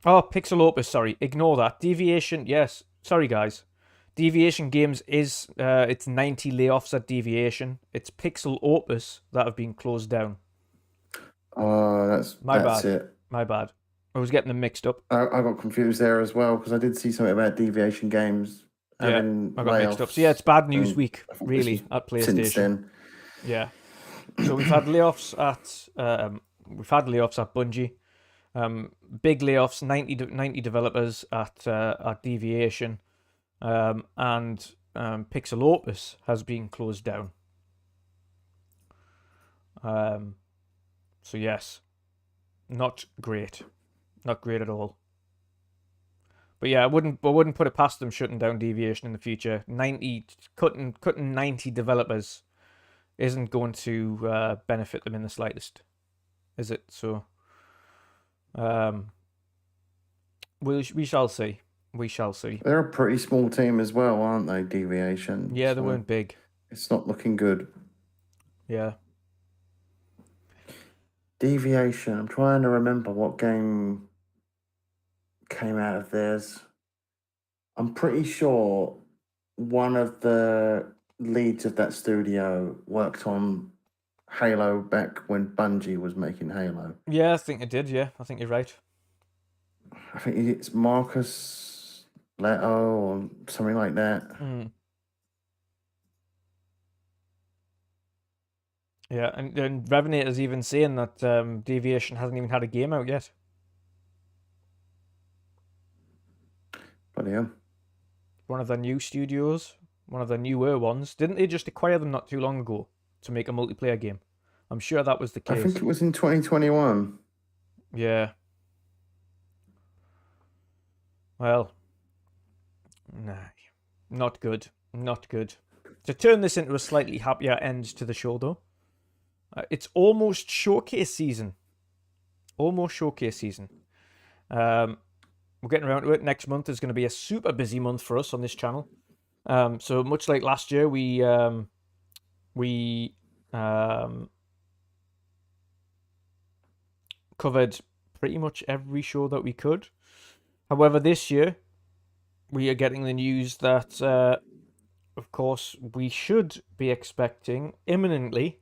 Oh, Pixel Opus, sorry. Ignore that. Deviation, yes. Sorry, guys. Deviation Games is, it's 90 layoffs at Deviation. It's Pixel Opus that have been closed down. Oh, that's bad. It. My bad. I was getting them mixed up. I got confused there as well, because I did see something about Deviation Games having I got mixed up. So yeah, it's bad news week, really, at PlayStation. Since then. Yeah. So we've had layoffs at Bungie. Big layoffs, 90 developers at Deviation, and Pixel Opus has been closed down. So yes, not great. Not great at all. But yeah, I wouldn't put it past them shutting down Deviation in the future. Cutting 90 developers isn't going to benefit them in the slightest, is it? So we shall see. We shall see. They're a pretty small team as well, aren't they, Deviation? Yeah, they weren't big. It's not looking good. Yeah. Deviation. I'm trying to remember what game came out of theirs. I'm pretty sure one of the leads of that studio worked on Halo back when Bungie was making Halo. Yeah, I think it did. Yeah, I think you're right. I think it's Marcus Leto or something like that. Yeah, and Revenator's even saying that Deviation hasn't even had a game out yet. But yeah. One of their new studios, one of their newer ones. Didn't they just acquire them not too long ago to make a multiplayer game? I'm sure that was the case. I think it was in 2021. Yeah. Well, nah, not good. Not good. To turn this into a slightly happier end to the show, though, it's almost showcase season. Almost showcase season. We're getting around to it. Next month is going to be a super busy month for us on this channel. So much like last year, we covered pretty much every show that we could. However, this year we are getting the news that, of course, we should be expecting imminently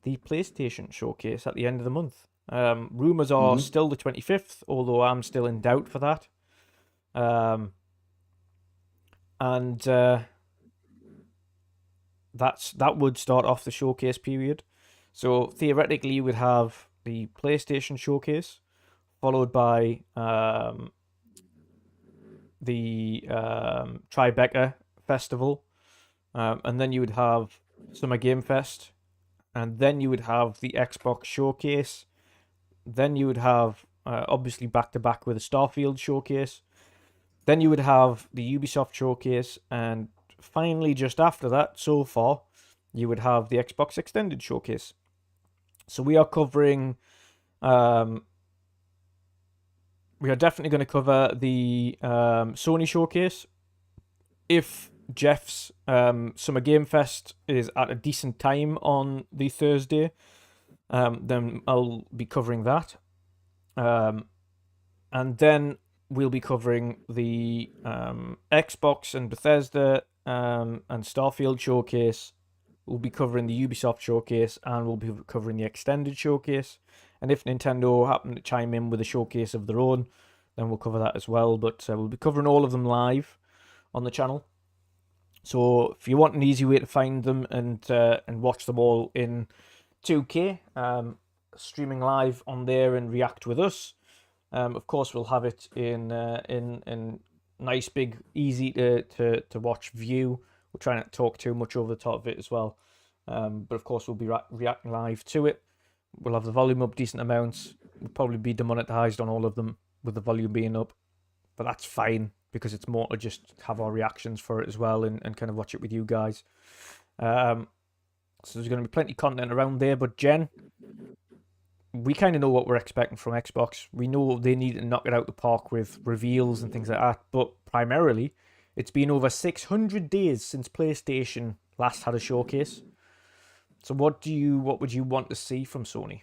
the PlayStation showcase at the end of the month. Rumors are still the 25th, although I'm still in doubt for that. That would start off the showcase period. So theoretically, you would have the PlayStation showcase, followed by the Tribeca Festival, and then you would have Summer Game Fest, and then you would have the Xbox showcase. Then you would have obviously back to back with a Starfield showcase. Then you would have the Ubisoft showcase, and finally, just after that, so far, you would have the Xbox Extended showcase. So we are covering. We are definitely going to cover the Sony showcase. If Jeff's Summer Game Fest is at a decent time on the Thursday, then I'll be covering that. And then we'll be covering the Xbox and Bethesda and Starfield showcase. We'll be covering the Ubisoft showcase, and we'll be covering the extended showcase. And if Nintendo happen to chime in with a showcase of their own, then we'll cover that as well. But we'll be covering all of them live on the channel. So if you want an easy way to find them and watch them all in 2K, streaming live on there and react with us. Of course, we'll have it in nice, big, easy to watch view. We'll try not to talk too much over the top of it as well. But of course, we'll be reacting live to it. We'll have the volume up decent amounts. We'll probably be demonetized on all of them with the volume being up. But that's fine, because it's more to just have our reactions for it as well and kind of watch it with you guys. So there's going to be plenty of content around there. But Jen, we kind of know what we're expecting from Xbox. We know they need to knock it out the park with reveals and things like that. But primarily, it's been over 600 days since PlayStation last had a showcase. So what would you want to see from Sony?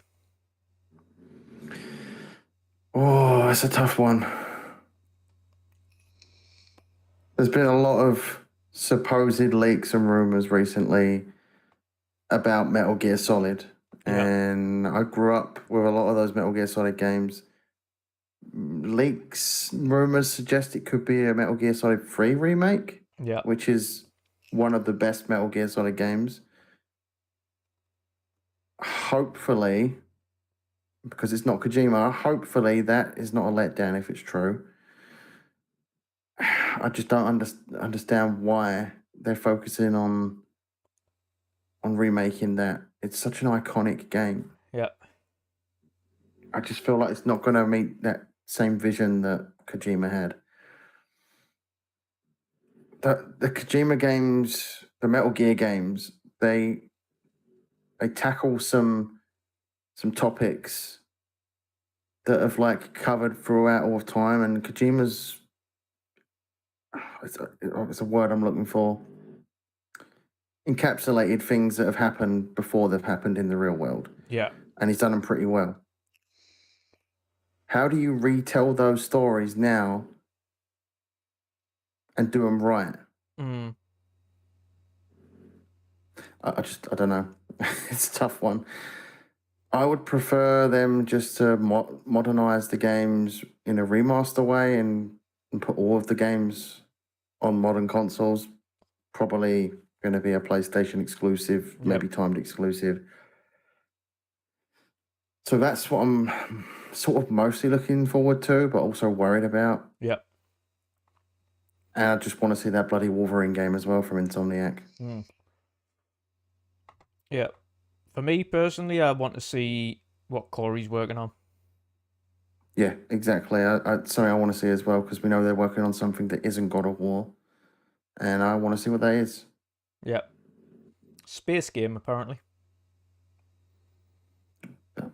Oh, that's a tough one. There's been a lot of supposed leaks and rumors recently about Metal Gear Solid. Yeah. And I grew up with a lot of those Metal Gear Solid games. Leaks, rumors suggest it could be a Metal Gear Solid 3 remake. Yeah. Which is one of the best Metal Gear Solid games. Hopefully, because it's not Kojima, hopefully that is not a letdown if it's true. I just don't understand why they're focusing on remaking that. It's such an iconic game. Yeah. I just feel like it's not going to meet that same vision that Kojima had. The Kojima games, the Metal Gear games, they tackle some topics that have like covered throughout all of time, and Kojima's it's a word I'm looking for. Encapsulated things that have happened before they've happened in the real world. Yeah. And he's done them pretty well. How do you retell those stories now and do them right? I don't know. It's a tough one. I would prefer them just to modernize the games in a remaster way and put all of the games on modern consoles. Probably going to be a PlayStation exclusive, maybe timed exclusive. So that's what I'm sort of mostly looking forward to, but also worried about. Yeah. And I just want to see that bloody Wolverine game as well from Insomniac. Yeah. For me personally, I want to see what Corey's working on. Yeah, exactly. Something I want to see as well, because we know they're working on something that isn't God of War. And I want to see what that is. Yeah. Space game, apparently.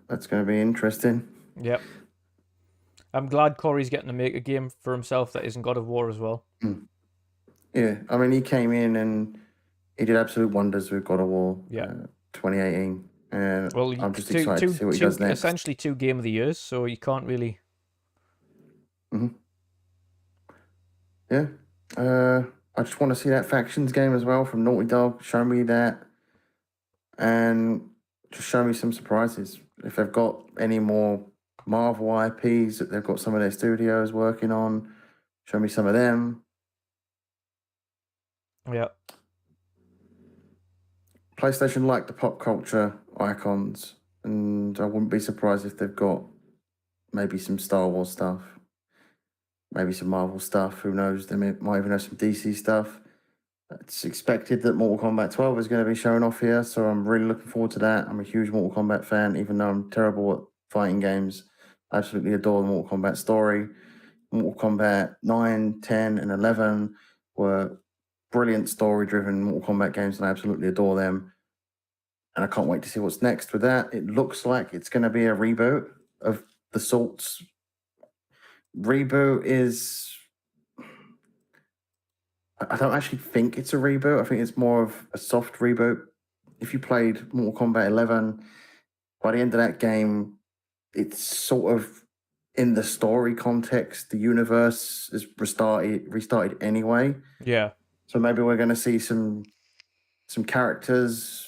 That's going to be interesting. Yep. I'm glad Corey's getting to make a game for himself that isn't God of War as well. Yeah, I mean, he came in and he did absolute wonders with God of War 2018. And well, I'm just excited to see what he does next. Essentially 2 Game of the Years, so you can't really... Yeah. I just want to see that Factions game as well from Naughty Dog. Show me that. And just show me some surprises. If they've got any more Marvel IPs that they've got some of their studios working on, show me some of them. Yeah. PlayStation like the pop culture icons, and I wouldn't be surprised if they've got maybe some Star Wars stuff, maybe some Marvel stuff. Who knows? They might even have some DC stuff. It's expected that Mortal Kombat 12 is going to be shown off here, so I'm really looking forward to that. I'm a huge Mortal Kombat fan, even though I'm terrible at fighting games. I absolutely adore the Mortal Kombat story. Mortal Kombat 9, 10, and 11 were brilliant story-driven Mortal Kombat games, and I absolutely adore them. And I can't wait to see what's next with that. It looks like it's going to be a reboot of the sorts. Reboot is... I don't actually think it's a reboot. I think it's more of a soft reboot. If you played Mortal Kombat 11, by the end of that game, it's sort of in the story context. The universe is restarted anyway. Yeah. So maybe we're going to see some characters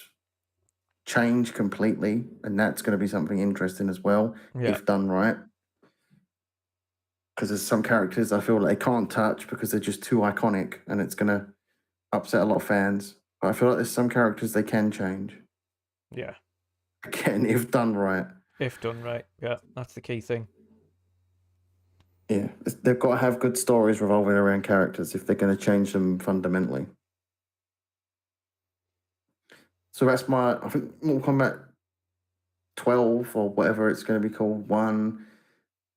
change completely, and that's going to be something interesting as well, if done right. Because there's some characters I feel like they can't touch because they're just too iconic, and it's going to upset a lot of fans. But I feel like there's some characters they can change. Yeah. Again, if done right. If done right, yeah, that's the key thing. Yeah, they've got to have good stories revolving around characters if they're going to change them fundamentally. So that's I think Mortal Kombat 12 or whatever it's going to be called, 1,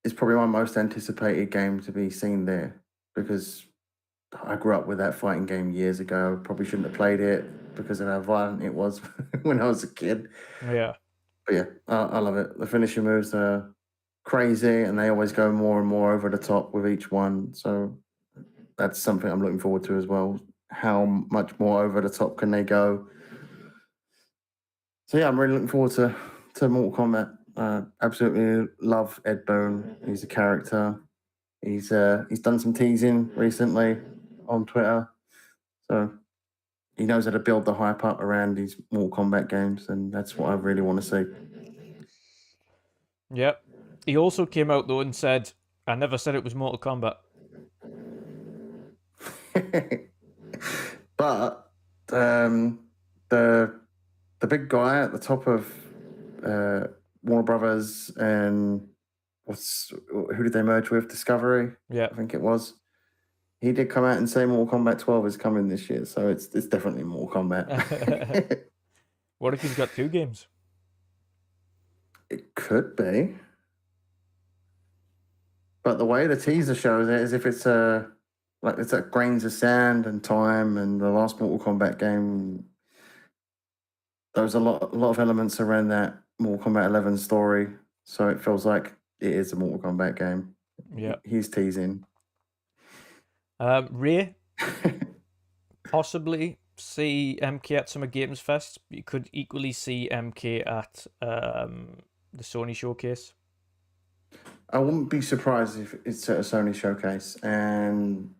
is probably my most anticipated game to be seen there, because I grew up with that fighting game years ago. Probably shouldn't have played it because of how violent it was when I was a kid. Yeah. But yeah, I love it. The finishing moves are crazy, and they always go more and more over the top with each one. So that's something I'm looking forward to as well. How much more over the top can they go? So yeah, I'm really looking forward to Mortal Kombat. Absolutely love Ed Boon. He's a character. He's done some teasing recently on Twitter, so he knows how to build the hype up around these Mortal Kombat games, and that's what I really want to see. Yep. He also came out though and said, "I never said it was Mortal Kombat." But the big guy at the top of Warner Brothers and who did they merge with? Discovery. Yeah, I think it was. He did come out and say Mortal Kombat 12 is coming this year, so it's definitely Mortal Kombat. What if he's got 2 games? It could be. But the way the teaser shows it is if it's like it's at grains of sand and time and the last Mortal Kombat game. There was a lot of elements around that Mortal Kombat 11 story, so it feels like it is a Mortal Kombat game. Yeah. He's teasing. Ray, possibly see MK at Summer Games Fest. You could equally see MK at the Sony showcase. I wouldn't be surprised if it's at a Sony showcase, and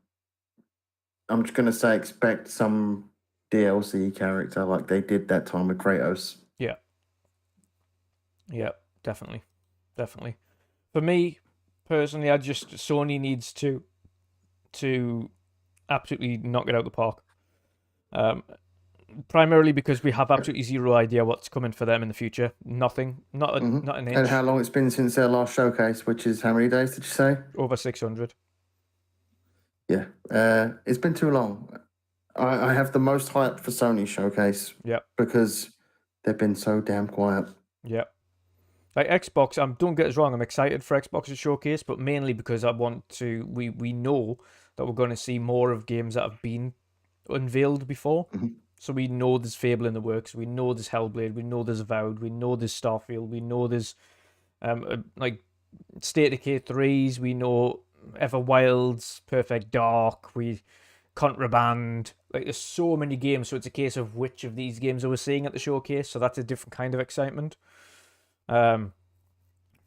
I'm just going to say expect some DLC character like they did that time with Kratos. Yeah, definitely. For me, personally, Sony needs to absolutely knock it out of the park. Primarily because we have absolutely zero idea what's coming for them in the future. Nothing. Not an inch. And how long it's been since their last showcase, which is how many days did you say? Over 600. Yeah. It's been too long. I have the most hype for Sony showcase. Yeah. Because they've been so damn quiet. Yeah. Like Xbox, don't get us wrong, I'm excited for Xbox's showcase, but mainly because I want to. We know that we're going to see more of games that have been unveiled before. Mm-hmm. So we know there's Fable in the works. We know there's Hellblade. We know there's Avowed. We know there's Starfield. We know there's like State of Decay 3s. We know Everwilds, Perfect Dark. Contraband. Like there's so many games. So it's a case of which of these games are we seeing at the showcase. So that's a different kind of excitement. But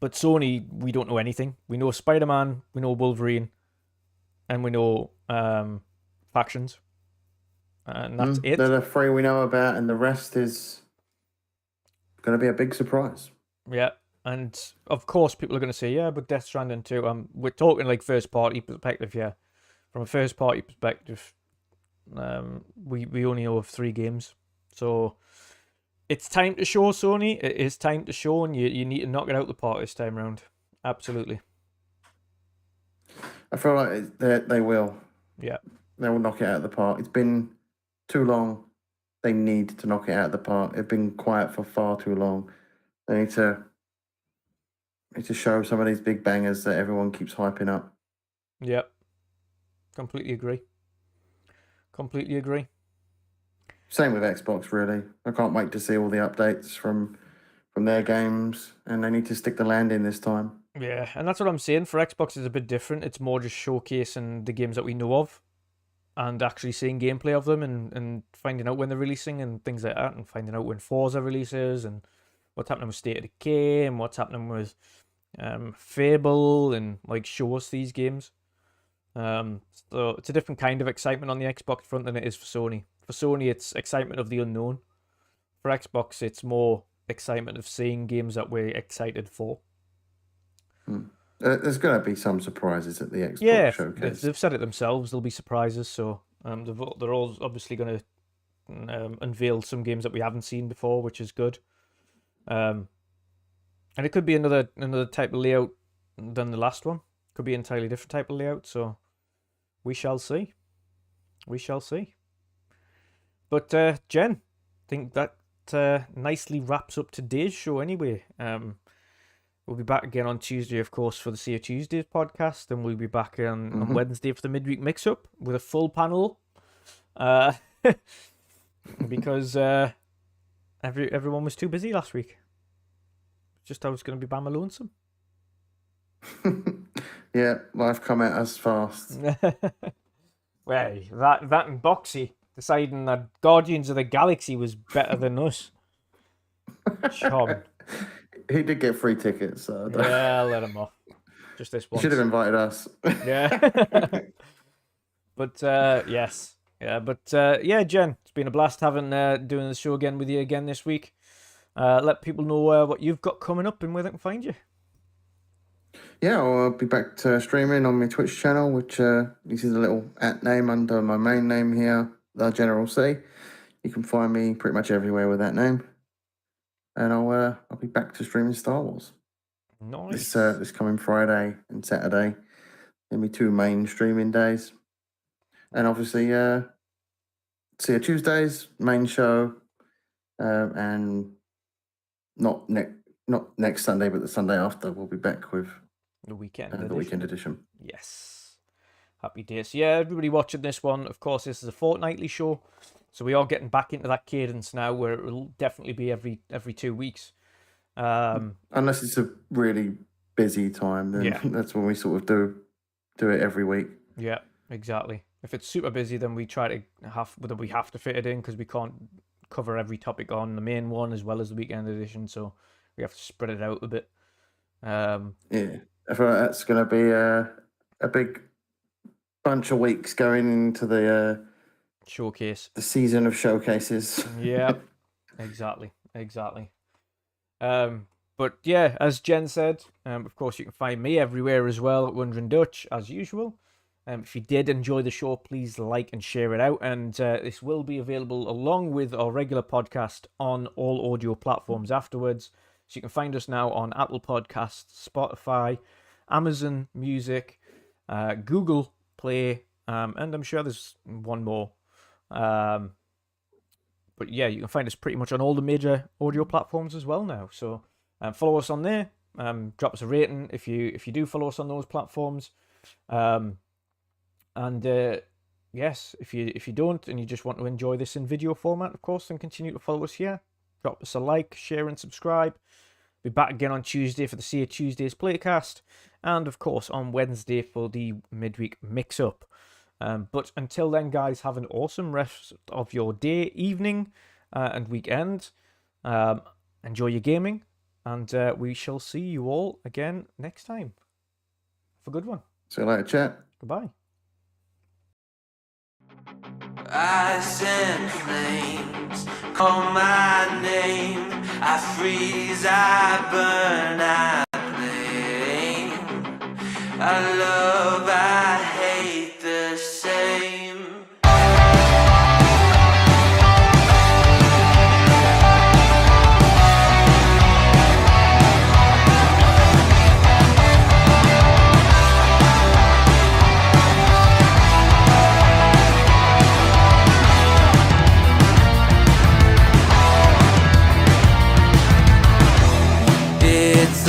Sony, we don't know anything. We know Spider-Man, we know Wolverine, and we know Factions. And that's it. They're the three we know about, and the rest is going to be a big surprise. Yeah, and of course people are going to say, yeah, but Death Stranding too. We're talking like first-party perspective, yeah. From a first-party perspective, we only know of 3 games. So it's time to show, Sony. It is time to show, and you need to knock it out the park this time round. Absolutely. I feel like they will. Yeah. They will knock it out of the park. It's been too long. They need to knock it out of the park. They've been quiet for far too long. They need to show some of these big bangers that everyone keeps hyping up. Yep. Completely agree. Same with Xbox, really. I can't wait to see all the updates from their games, and they need to stick the landing this time. Yeah, and that's what I'm saying. For Xbox, it's a bit different. It's more just showcasing the games that we know of and actually seeing gameplay of them and finding out when they're releasing and things like that, and finding out when Forza releases and what's happening with State of Decay and what's happening with Fable, and like show us these games. So it's a different kind of excitement on the Xbox front than it is for Sony. For Sony, it's excitement of the unknown. For Xbox, it's more excitement of seeing games that we're excited for. There's going to be some surprises at the Xbox showcase. They've said it themselves. There'll be surprises. So they're all obviously going to unveil some games that we haven't seen before, which is good. And it could be another type of layout than the last one. Could be an entirely different type of layout. So we shall see. But Jen, I think that nicely wraps up today's show anyway. We'll be back again on Tuesday, of course, for the See You Tuesdays podcast, and we'll be back on Wednesday for the midweek mix-up with a full panel, because everyone was too busy last week. Just I was going to be bama lonesome. Yeah, life come at us fast. Well, that and Boxy deciding that Guardians of the Galaxy was better than us. Chum. He did get free tickets, so yeah, let him off. Just this once. Should have invited us. Yeah. But yes. Yeah, but yeah, Jen, it's been a blast having doing the show again with you again this week. Let people know what you've got coming up and where they can find you. Yeah, I'll be back to streaming on my Twitch channel, which this is a little @ name under my main name here, the General C. You can find me pretty much everywhere with that name. And I'll be back to streaming Star Wars. Nice. This coming Friday and Saturday. They'll be 2 main streaming days. And obviously, See You Tuesdays, main show, and not next Sunday, but the Sunday after, we'll be back with The weekend the edition. weekend edition. Yes. Happy days. Yeah, everybody watching this one, of course, this is a fortnightly show. So we are getting back into that cadence now where it will definitely be every 2 weeks. Unless it's a really busy time, then that's when we sort of do it every week. Yeah, exactly. If it's super busy, then we try to have to fit it in because we can't cover every topic on the main one as well as the weekend edition. So we have to spread it out a bit. Yeah, I feel like that's going to be a big bunch of weeks going into the showcase, the season of showcases. Yeah, exactly. But yeah, as Jen said, of course you can find me everywhere as well at WandrinDutch as usual. If you did enjoy the show, please like and share it out. And this will be available along with our regular podcast on all audio platforms afterwards. So you can find us now on Apple Podcasts, Spotify, Amazon Music, Google Play, and I'm sure there's one more. But yeah, you can find us pretty much on all the major audio platforms as well now. So follow us on there. Drop us a rating if you do follow us on those platforms. Yes, if you don't and you just want to enjoy this in video format, of course, then continue to follow us here. Drop us a like, share, and subscribe. Be back again on Tuesday for the See Tuesdays playcast, and of course on Wednesday for the midweek mix-up. But until then, guys, have an awesome rest of your day, evening, and weekend. Enjoy your gaming, and we shall see you all again next time. Have a good one. See you later, chat. Goodbye. Ice and flames call my name. I freeze, I burn, I blame. I love, I hate the same.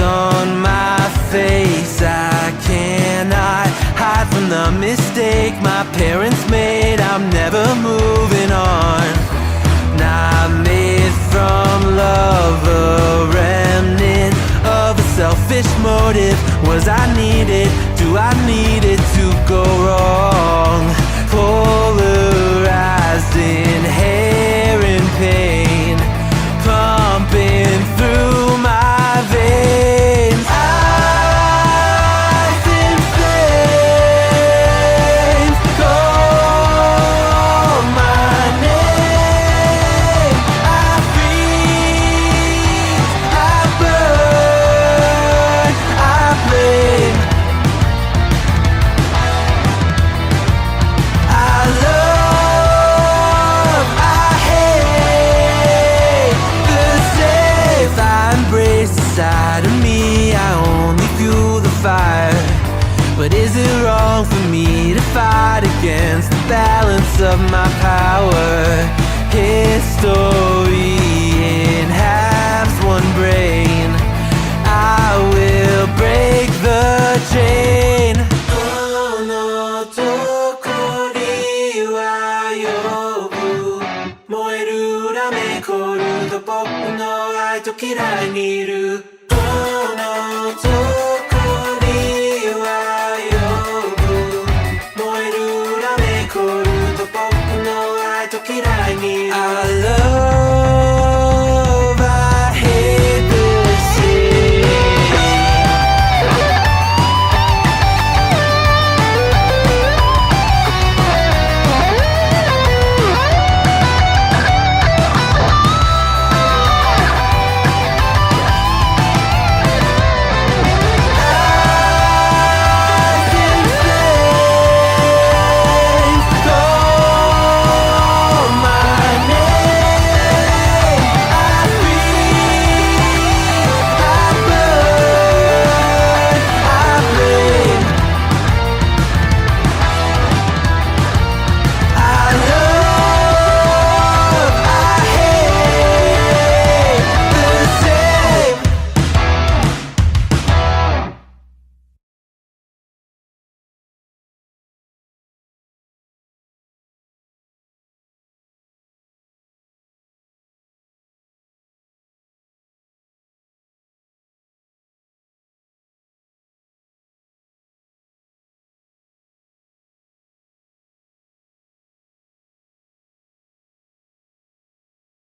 On my face, I cannot hide from the mistake my parents made. I'm never moving on. Not made from love, a remnant of a selfish motive. Was I needed? Do I need it to go wrong? Polarized, inherent pain pumping through my veins. Inside of me, I only fuel the fire. But is it wrong for me to fight against the balance of my power? History in halves, one brain. I will break the chain. Oh no, tokori wa yobu. Moeru rame koru to boku no ai to kirai ni iru.